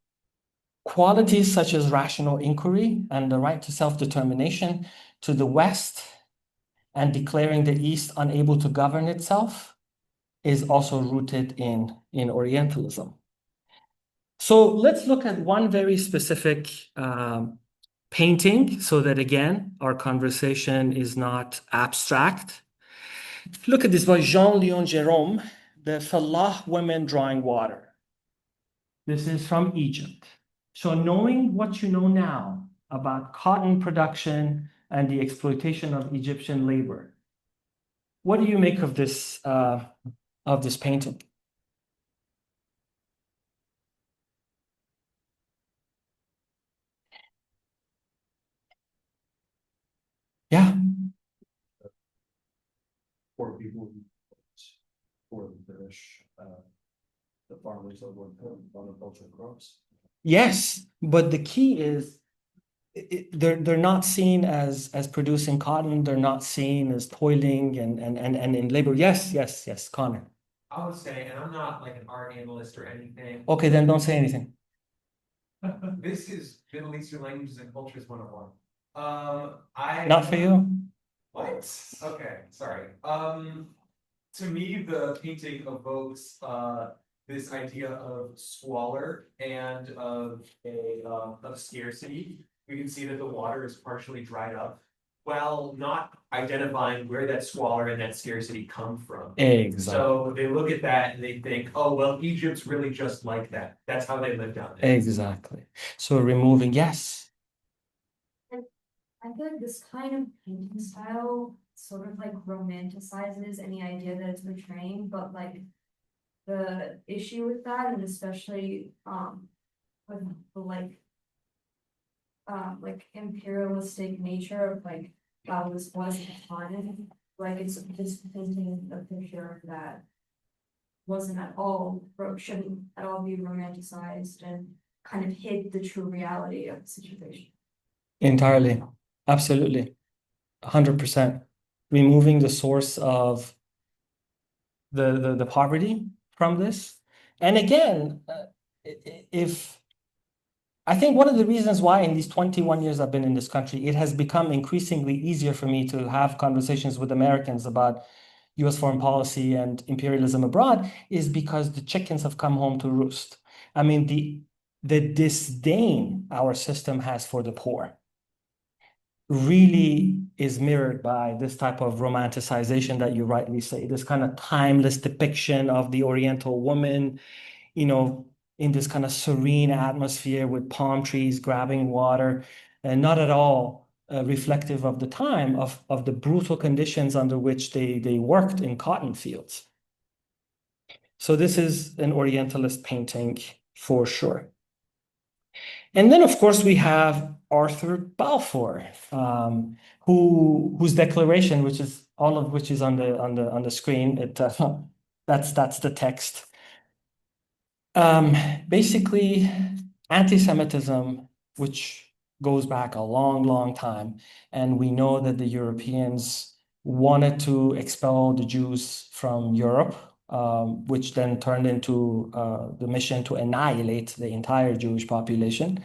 qualities such as rational inquiry and the right to self-determination to the West and declaring the East unable to govern itself is also rooted in Orientalism. So let's look at one very specific painting so that, again, our conversation is not abstract. Look at this by Jean-Léon Gérôme, the Falah women drawing water. This is from Egypt. So knowing what you know now about cotton production and the exploitation of Egyptian labor, what do you make of this painting? Yeah. For people who, for the British, the farmers that work on monoculture crops. Yes, but the key is they're not seen as producing cotton. They're not seen as toiling and in labor. Yes, Connor. I would say, and I'm not like an art analyst or anything. Okay, then don't say anything. This is Middle Eastern Languages and Cultures 101. Not for you. What? Okay, sorry. To me, the painting evokes this idea of squalor and of scarcity. We can see that the water is partially dried up, while not identifying where that squalor and that scarcity come from. Exactly. So they look at that and they think, oh, well, Egypt's really just like that. That's how they live down there. Exactly. So removing, yes. I feel like this kind of painting style sort of like romanticizes any idea that it's portraying, but like the issue with that, and especially with the like like imperialistic nature of like how this was at the time. Like it's just painting a picture that wasn't at all, shouldn't at all be romanticized and kind of hid the true reality of the situation. Entirely. Absolutely. 100%. Removing the source of the poverty from this. And again, if I think one of the reasons why in these 21 years I've been in this country, it has become increasingly easier for me to have conversations with Americans about US foreign policy and imperialism abroad is because the chickens have come home to roost. I mean, the disdain our system has for the poor really is mirrored by this type of romanticization that you rightly say, this kind of timeless depiction of the Oriental woman, you know, in this kind of serene atmosphere with palm trees grabbing water, and not at all reflective of the time of the brutal conditions under which they worked in cotton fields. So this is an Orientalist painting for sure. And then, of course, we have Arthur Balfour, whose declaration, which is all of which is on the screen. That's the text. Basically, anti-Semitism, which goes back a long, long time, and we know that the Europeans wanted to expel the Jews from Europe, which then turned into the mission to annihilate the entire Jewish population.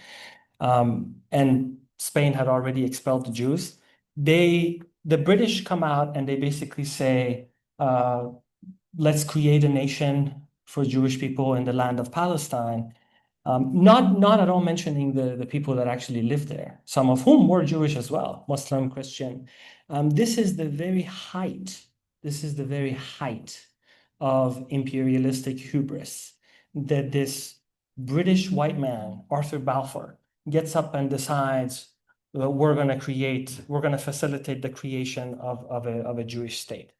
And Spain had already expelled the Jews. The British come out and they basically say, let's create a nation for Jewish people in the land of Palestine. Not at all mentioning the people that actually lived there, some of whom were Jewish as well, Muslim, Christian. This is the very height. This is the very height of imperialistic hubris that this British white man, Arthur Balfour, gets up and decides we're going to facilitate the creation of a Jewish state.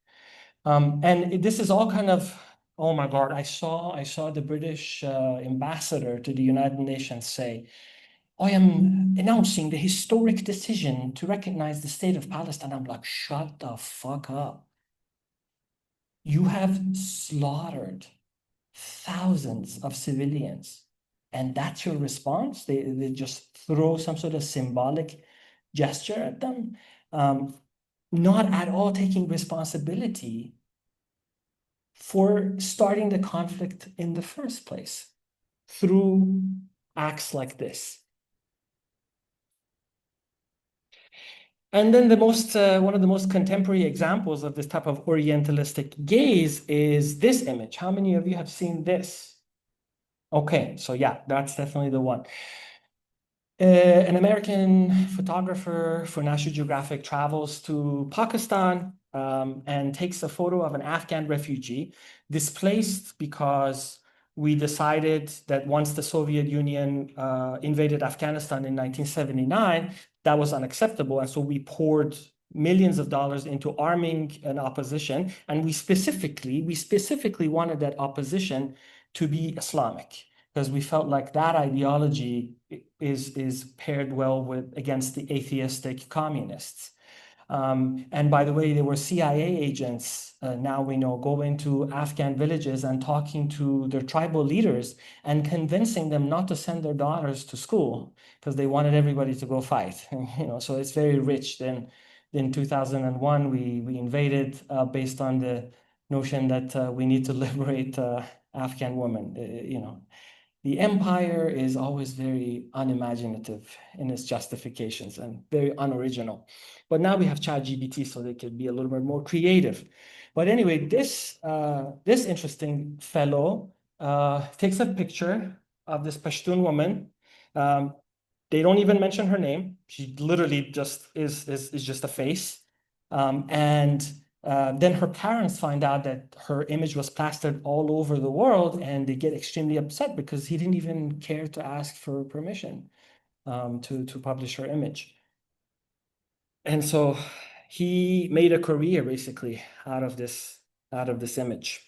And this is all kind of, oh my God, I saw the British ambassador to the United Nations say, I am announcing the historic decision to recognize the state of Palestine. I'm like, shut the fuck up. You have slaughtered thousands of civilians. And that's your response? They just throw some sort of symbolic gesture at them, not at all taking responsibility for starting the conflict in the first place through acts like this. And then one of the most contemporary examples of this type of Orientalistic gaze is this image. How many of you have seen this? Okay, so yeah, that's definitely the one. An American photographer for National Geographic travels to Pakistan and takes a photo of an Afghan refugee displaced because we decided that once the Soviet Union invaded Afghanistan in 1979, that was unacceptable. And so we poured millions of dollars into arming an opposition. And we specifically wanted that opposition to be Islamic, because we felt like that ideology is paired well with against the atheistic communists. And by the way, there were CIA agents, now we know, going to Afghan villages and talking to their tribal leaders and convincing them not to send their daughters to school because they wanted everybody to go fight. So it's very rich. Then in 2001, we invaded based on the notion that we need to liberate Afghan women. The empire is always very unimaginative in its justifications and very unoriginal. But now we have ChatGPT, so they can be a little bit more creative. But anyway, this interesting fellow takes a picture of this Pashtun woman. They don't even mention her name. She literally just is just a face. And then her parents find out that her image was plastered all over the world, and they get extremely upset because he didn't even care to ask for permission to publish her image. And so he made a career basically out of this image.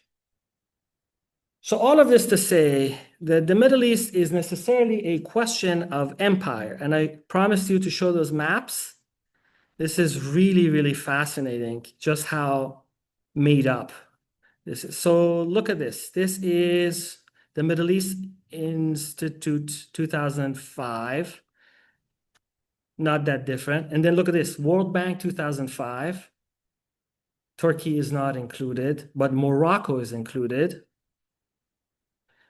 So all of this to say that the Middle East is necessarily a question of empire. And I promised you to show those maps. This is really, really fascinating, just how made up this is. So look at this. This is the Middle East Institute 2005. Not that different. And then look at this, World Bank 2005. Turkey is not included, but Morocco is included.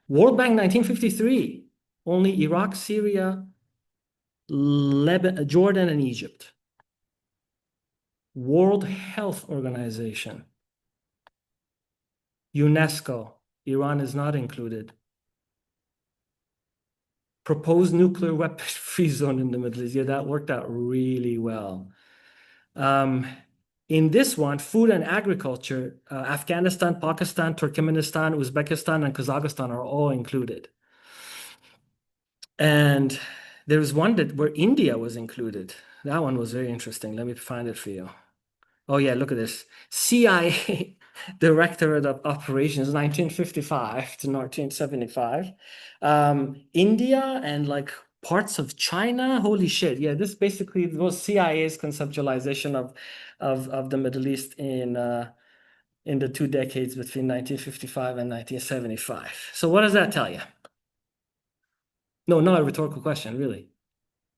World Bank 1953, only Iraq, Syria, Lebanon, Jordan, and Egypt. World Health Organization, UNESCO, Iran is not included. Proposed nuclear weapon-free zone in the Middle East. Yeah, that worked out really well. In this one, food and agriculture, Afghanistan, Pakistan, Turkmenistan, Uzbekistan, and Kazakhstan are all included. And there was one where India was included. That one was very interesting. Let me find it for you. Oh yeah, look at this. CIA Directorate of Operations, 1955 to 1975. India and like parts of China. Holy shit. Yeah, this basically was CIA's conceptualization of the Middle East in the 2 decades between 1955 and 1975. So what does that tell you? No, not a rhetorical question, really.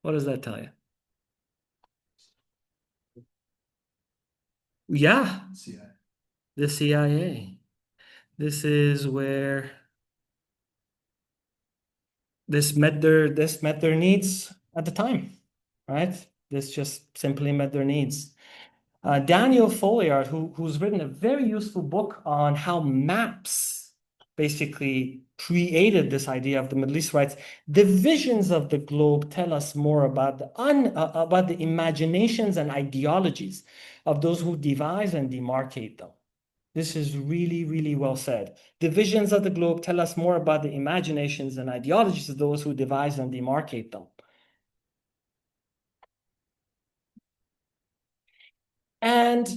What does that tell you? Yeah, CIA. the CIA. This is where this met their needs at the time, right? This just simply met their needs. Daniel Folliard, who's written a very useful book on how maps basically created this idea of the Middle East, writes, the visions of the globe tell us more about the imaginations and ideologies of those who devise and demarcate them. This is really, really well said. The visions of the globe tell us more about the imaginations and ideologies of those who devise and demarcate them. And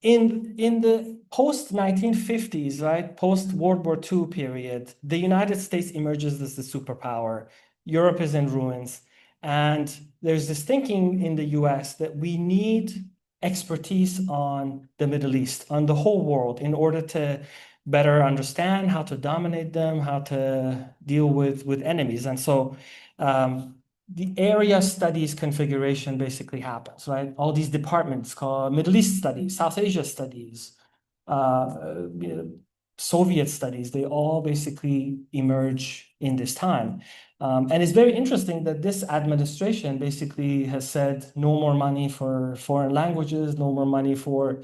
in the post 1950s, right, post World War II period, the United States emerges as the superpower. Europe is in ruins. And there's this thinking in the US that we need expertise on the Middle East, on the whole world, in order to better understand how to dominate them, how to deal with enemies. And so the area studies configuration basically happens, right? All these departments called Middle East studies, South Asia studies, you know, Soviet studies, they all basically emerge in this time. And it's very interesting that this administration basically has said no more money for foreign languages, no more money for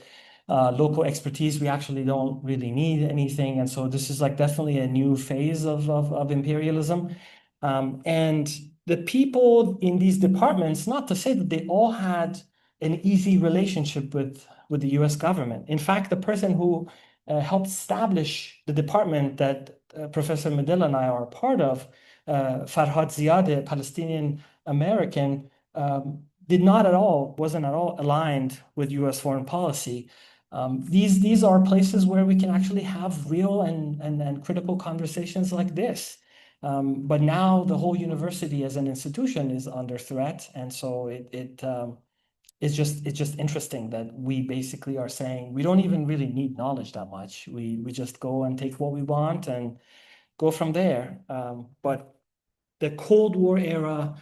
local expertise. We actually don't really need anything. And so this is like definitely a new phase of imperialism. And the people in these departments, not to say that they all had an easy relationship with the US government. In fact, the person who helped establish the department that Professor Medilla and I are a part of, Farhad Ziadeh, a Palestinian American, wasn't at all aligned with US foreign policy. These are places where we can actually have real and critical conversations like this. But now the whole university as an institution is under threat, and so it's just interesting that we basically are saying we don't even really need knowledge that much. We just go and take what we want and go from there. But the Cold War era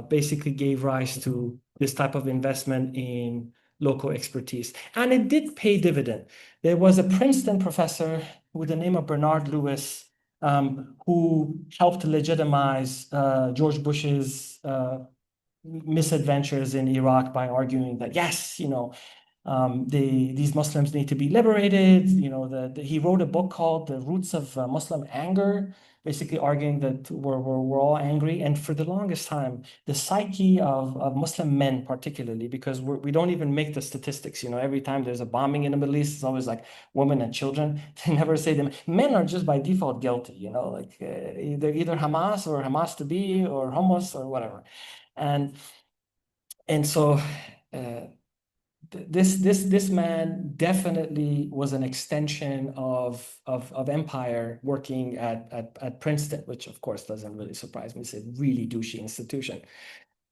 basically gave rise to this type of investment in local expertise, and it did pay dividend. There was a Princeton professor with the name of Bernard Lewis who helped legitimize George Bush's misadventures in Iraq by arguing that, yes, these Muslims need to be liberated. He wrote a book called The Roots of Muslim Anger, basically arguing that we're all angry. And for the longest time, the psyche of Muslim men, particularly, because we don't even make the statistics. Every time there's a bombing in the Middle East, it's always like women and children. They never say them. Men are just by default guilty. They're either Hamas or Hamas to be or hummus or whatever. And so this man definitely was an extension of empire working at Princeton, which of course doesn't really surprise me. It's a really douchey institution.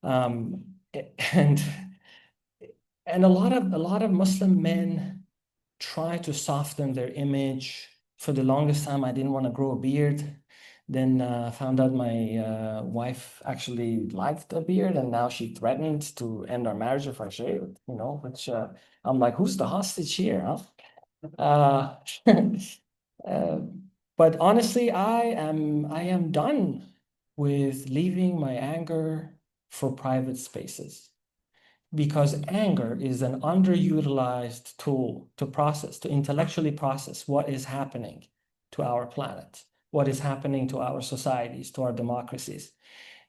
Um, and and a lot of Muslim men try to soften their image. For the longest time, I didn't want to grow a beard. Then found out my wife actually liked a beard, and now she threatened to end our marriage if I shaved. Which I'm like, who's the hostage here, huh? Uh, uh, but honestly, I am done with leaving my anger for private spaces because anger is an underutilized tool to intellectually process what is happening to our planet, what is happening to our societies, to our democracies.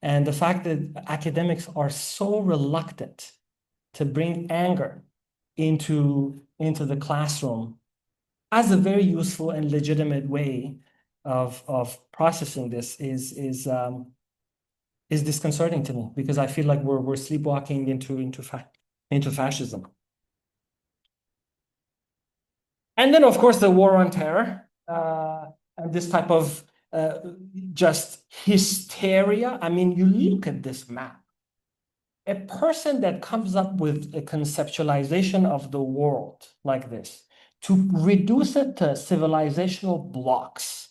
And the fact that academics are so reluctant to bring anger into the classroom as a very useful and legitimate way of processing this is disconcerting to me because I feel like we're sleepwalking into fascism. And then, of course, the war on terror and this type of just hysteria. I mean, you look at this map. A person that comes up with a conceptualization of the world like this, to reduce it to civilizational blocks.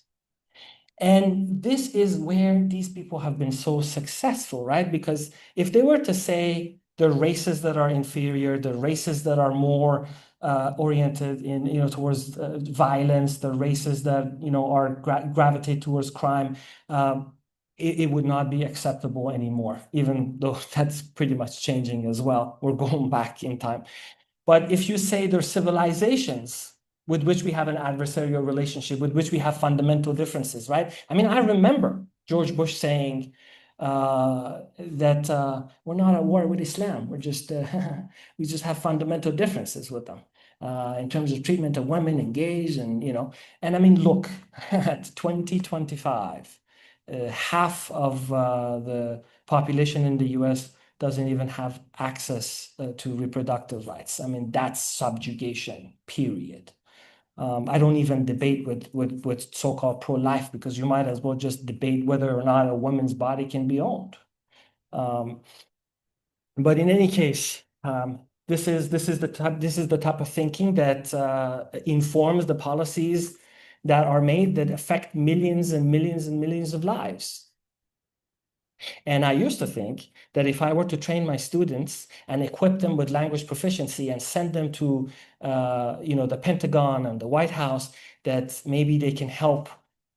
And this is where these people have been so successful, right? Because if they were to say the races that are inferior, the races that are more oriented towards violence, the races that are gravitate towards crime, it would not be acceptable anymore. Even though that's pretty much changing as well. We're going back in time. But if you say there's civilizations with which we have an adversarial relationship, with which we have fundamental differences, right? I mean, I remember George Bush saying that we're not at war with Islam. We just have fundamental differences with them in terms of treatment of women and gays, and I mean, look at 2025, half of the population in the U.S. doesn't even have access to reproductive rights. I mean, that's subjugation, period. I don't even debate with so-called pro-life because you might as well just debate whether or not a woman's body can be owned. But in any case, this is the type of thinking that informs the policies that are made that affect millions and millions and millions of lives. And I used to think that if I were to train my students and equip them with language proficiency and send them to, the Pentagon and the White House, that maybe they can help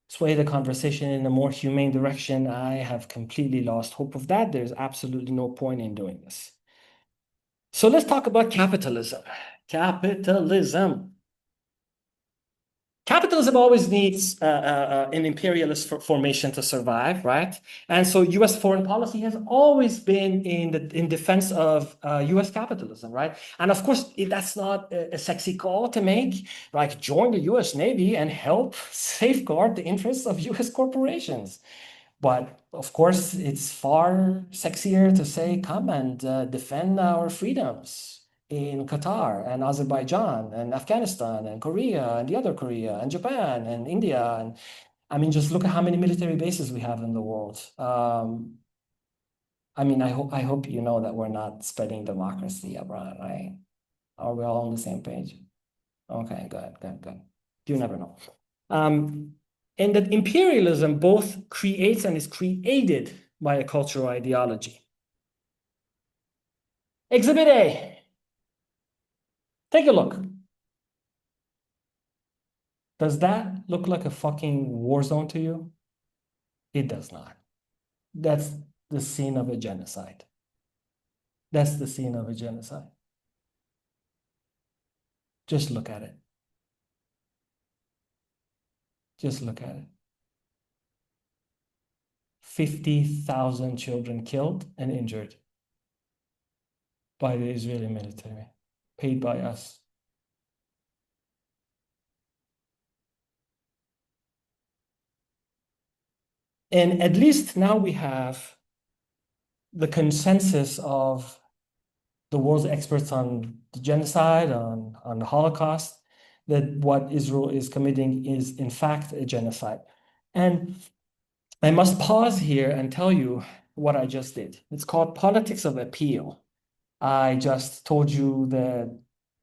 sway the conversation in a more humane direction. I have completely lost hope of that. There's absolutely no point in doing this. So let's talk about capitalism. Capitalism. Capitalism always needs an imperialist formation to survive, right? And so U.S. foreign policy has always been in defense of U.S. capitalism, right? And of course, that's not a sexy call to make, like join the U.S. Navy and help safeguard the interests of U.S. corporations. But of course, it's far sexier to say, come and defend our freedoms in Qatar and Azerbaijan and Afghanistan and Korea and the other Korea and Japan and India. And I mean, just look at how many military bases we have in the world. I mean, I hope you know that we're not spreading democracy abroad, right? Are we all on the same page? Okay, good. You never know. And that imperialism both creates and is created by a cultural ideology. Exhibit A. Take a look. Does that look like a fucking war zone to you? It does not. That's the scene of a genocide. That's the scene of a genocide. Just look at it. Just look at it. 50,000 children killed and injured by the Israeli military, paid by us. And at least now we have the consensus of the world's experts on the genocide, on the Holocaust, that what Israel is committing is in fact a genocide. And I must pause here and tell you what I just did. It's called politics of appeal. I just told you that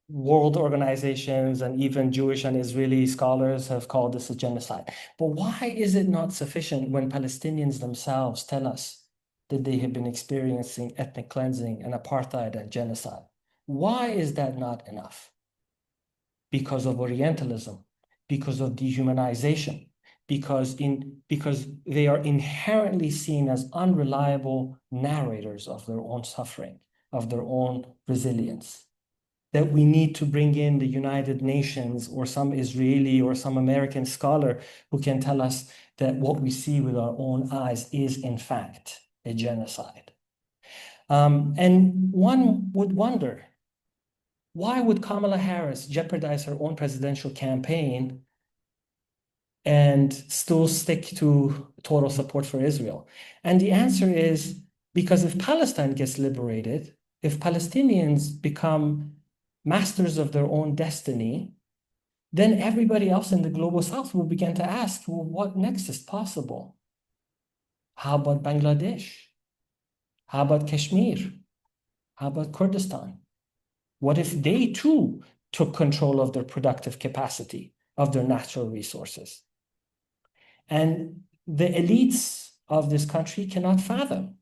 world organizations and even Jewish and Israeli scholars have called this a genocide. But why is it not sufficient when Palestinians themselves tell us that they have been experiencing ethnic cleansing and apartheid and genocide? Why is that not enough? Because of Orientalism, because of dehumanization, because they are inherently seen as unreliable narrators of their own suffering, of their own resilience. That we need to bring in the United Nations or some Israeli or some American scholar who can tell us that what we see with our own eyes is in fact a genocide. And one would wonder, why would Kamala Harris jeopardize her own presidential campaign and still stick to total support for Israel? And the answer is because if Palestine gets liberated, if Palestinians become masters of their own destiny, then everybody else in the global south will begin to ask, well, what next is possible? How about Bangladesh? How about Kashmir? How about Kurdistan? What if they too took control of their productive capacity, of their natural resources? And the elites of this country cannot fathom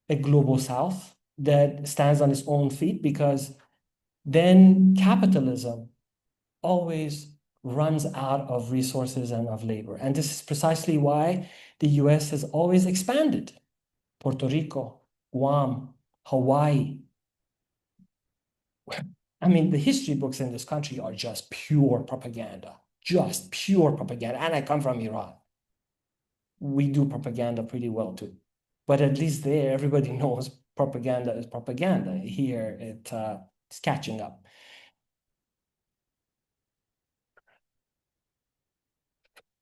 a global south that stands on its own feet, because then capitalism always runs out of resources and of labor. And this is precisely why the US has always expanded. Puerto Rico, Guam, Hawaii. I mean, the history books in this country are just pure propaganda, just pure propaganda. And I come from Iran. We do propaganda pretty well too. But at least there, everybody knows propaganda is propaganda. Here, it's catching up.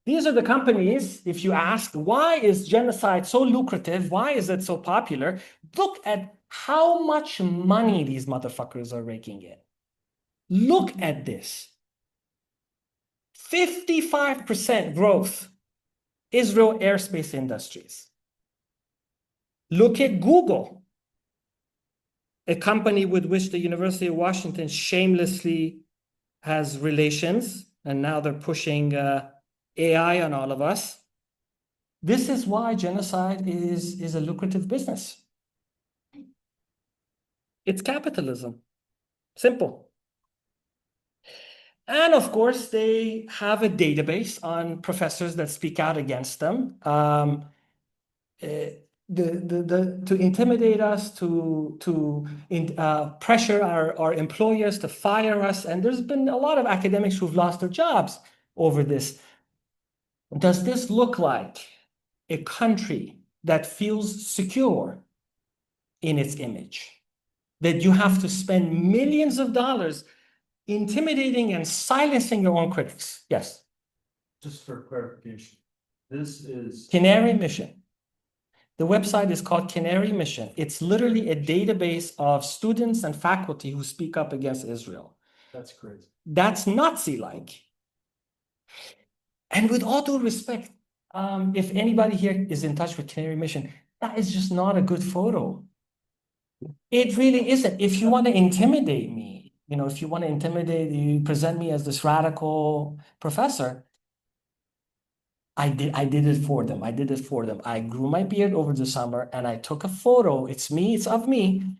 These are the companies, if you ask, why is genocide so lucrative? Why is it so popular? Look at how much money these motherfuckers are raking in. Look at this. 55% growth, Israel Aerospace Industries. Look at Google, a company with which the University of Washington shamelessly has relations, and now they're pushing AI on all of us. This is why genocide is a lucrative business. It's capitalism. Simple. And of course, they have a database on professors that speak out against them. To intimidate us, to pressure our employers to fire us. And there's been a lot of academics who've lost their jobs over this. Does this look like a country that feels secure in its image? That you have to spend millions of dollars intimidating and silencing your own critics? Yes. Just for clarification, this is. Canary Mission. The website is called Canary Mission. It's literally a database of students and faculty who speak up against Israel. That's crazy. That's Nazi-like. And with all due respect, if anybody here is in touch with Canary Mission, that is just not a good photo. It really isn't. If you want to intimidate me, if you want to intimidate, you present me as this radical professor. I did it for them. I did it for them. I grew my beard over the summer and I took a photo. It's me, it's of me.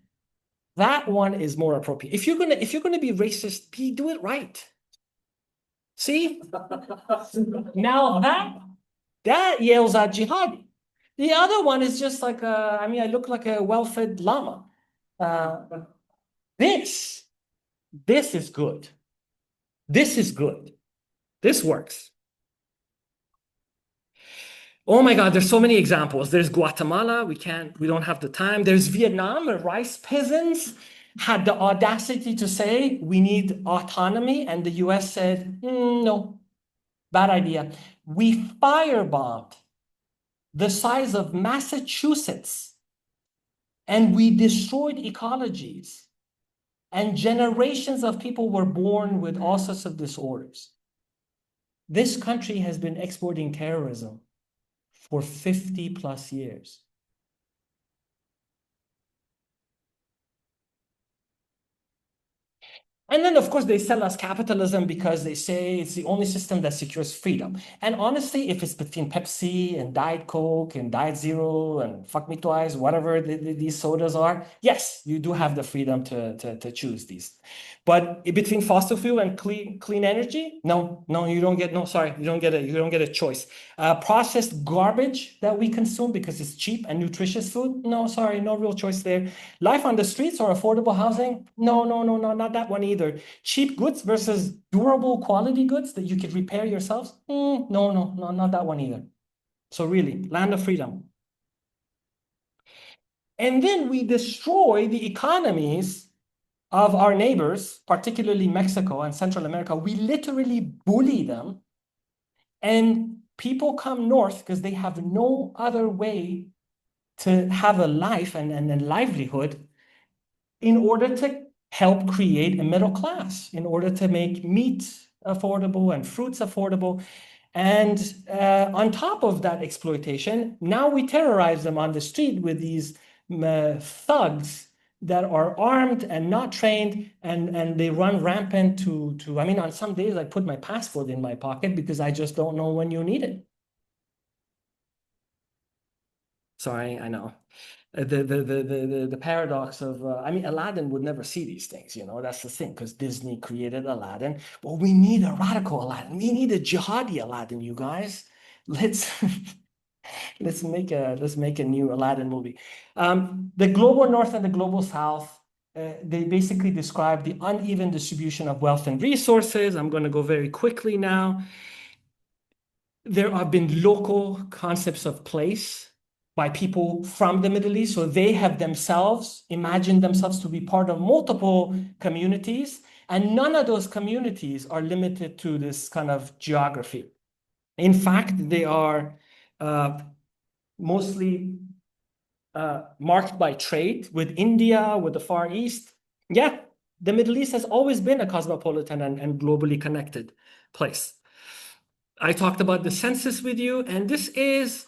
That one is more appropriate. If you're gonna be racist, do it right. See? Now that yells at jihadi. The other one is just like I look like a well-fed llama. This is good. This is good. This works. Oh my God, there's so many examples. There's Guatemala, we don't have the time. There's Vietnam, where rice peasants had the audacity to say, we need autonomy. And the US said, no, bad idea. We firebombed the size of Massachusetts And we destroyed ecologies. And generations of people were born with all sorts of disorders. This country has been exporting terrorism for 50 plus years. And then, of course, they sell us capitalism because they say it's the only system that secures freedom. And honestly, if it's between Pepsi and Diet Coke and Diet Zero and Fuck Me Twice, whatever these sodas are, yes, you do have the freedom to choose these. But between fossil fuel and clean energy, no, you don't get, no, sorry, you don't get a choice. Processed garbage that we consume because it's cheap and nutritious food, no, sorry, no real choice there. Life on the streets or affordable housing, no, not that one either. Cheap goods versus durable quality goods that you could repair yourselves, no, not that one either. So really, land of freedom. And then we destroy the economies of our neighbors, particularly Mexico and Central America. We literally bully them, and people come north because they have no other way to have a life and a livelihood in order to help create a middle class, in order to make meat affordable and fruits affordable. And on top of that exploitation, now we terrorize them on the street with these thugs that are armed and not trained, and they run rampant I mean, on some days I put my passport in my pocket because I just don't know when you need it. Sorry, I know. The paradox of, I mean, Aladdin would never see these things, you know, that's the thing, because Disney created Aladdin. Well, we need a radical Aladdin. We need a jihadi Aladdin, you guys. Let's let's make a new Aladdin movie. The global north and the global south, they basically describe the uneven distribution of wealth and resources. I'm going to go very quickly now. There have been local concepts of place by people from the Middle East. So they have themselves imagined themselves to be part of multiple communities. And none of those communities are limited to this kind of geography. In fact, they are mostly marked by trade with India, with the Far East. Yeah, the Middle East has always been a cosmopolitan and globally connected place. I talked about the census with you, and this is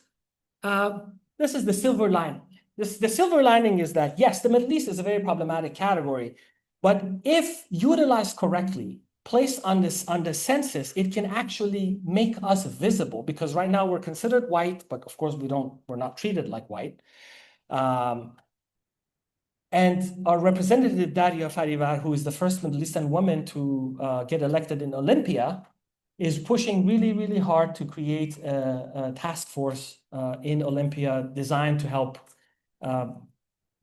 the silver lining. The silver lining is that, yes, the Middle East is a very problematic category, but if utilized correctly, placed on the census, it can actually make us visible, because right now we're considered white, but of course we're not treated like white. And our representative, Daria Farivar, who is the first Middle Eastern woman to get elected in Olympia, is pushing really, really hard to create a task force in Olympia designed to help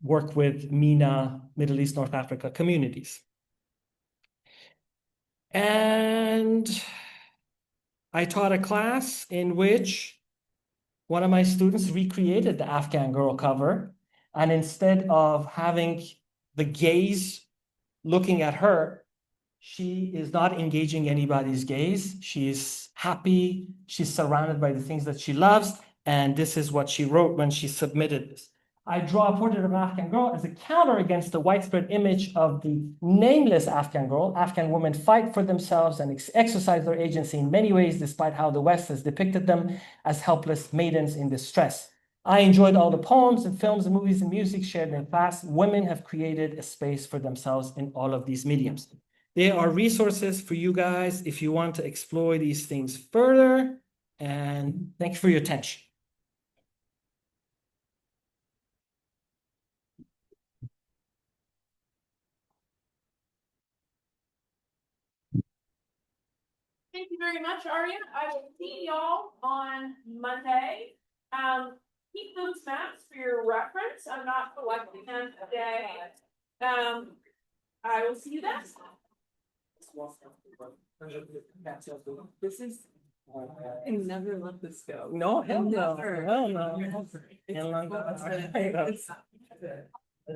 work with MENA, Middle East, North Africa communities. And I taught a class in which one of my students recreated the Afghan girl cover. And instead of having the gaze looking at her, she is not engaging anybody's gaze. She's happy. She's surrounded by the things that she loves. And this is what she wrote when she submitted this. I draw a portrait of an Afghan girl as a counter against the widespread image of the nameless Afghan girl. Afghan women fight for themselves and exercise their agency in many ways, despite how the West has depicted them as helpless maidens in distress. I enjoyed all the poems and films and movies and music shared in class. Women have created a space for themselves in all of these mediums. They are resources for you guys if you want to explore these things further. And thank you for your attention. Thank you very much, Aria. I will see y'all on Monday. Keep those maps for your reference. I'm not collecting them today. I will see you then. This is, I never let this go. No, hell no. Never. Hell no. Never.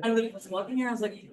I'm literally just walking here, I was like,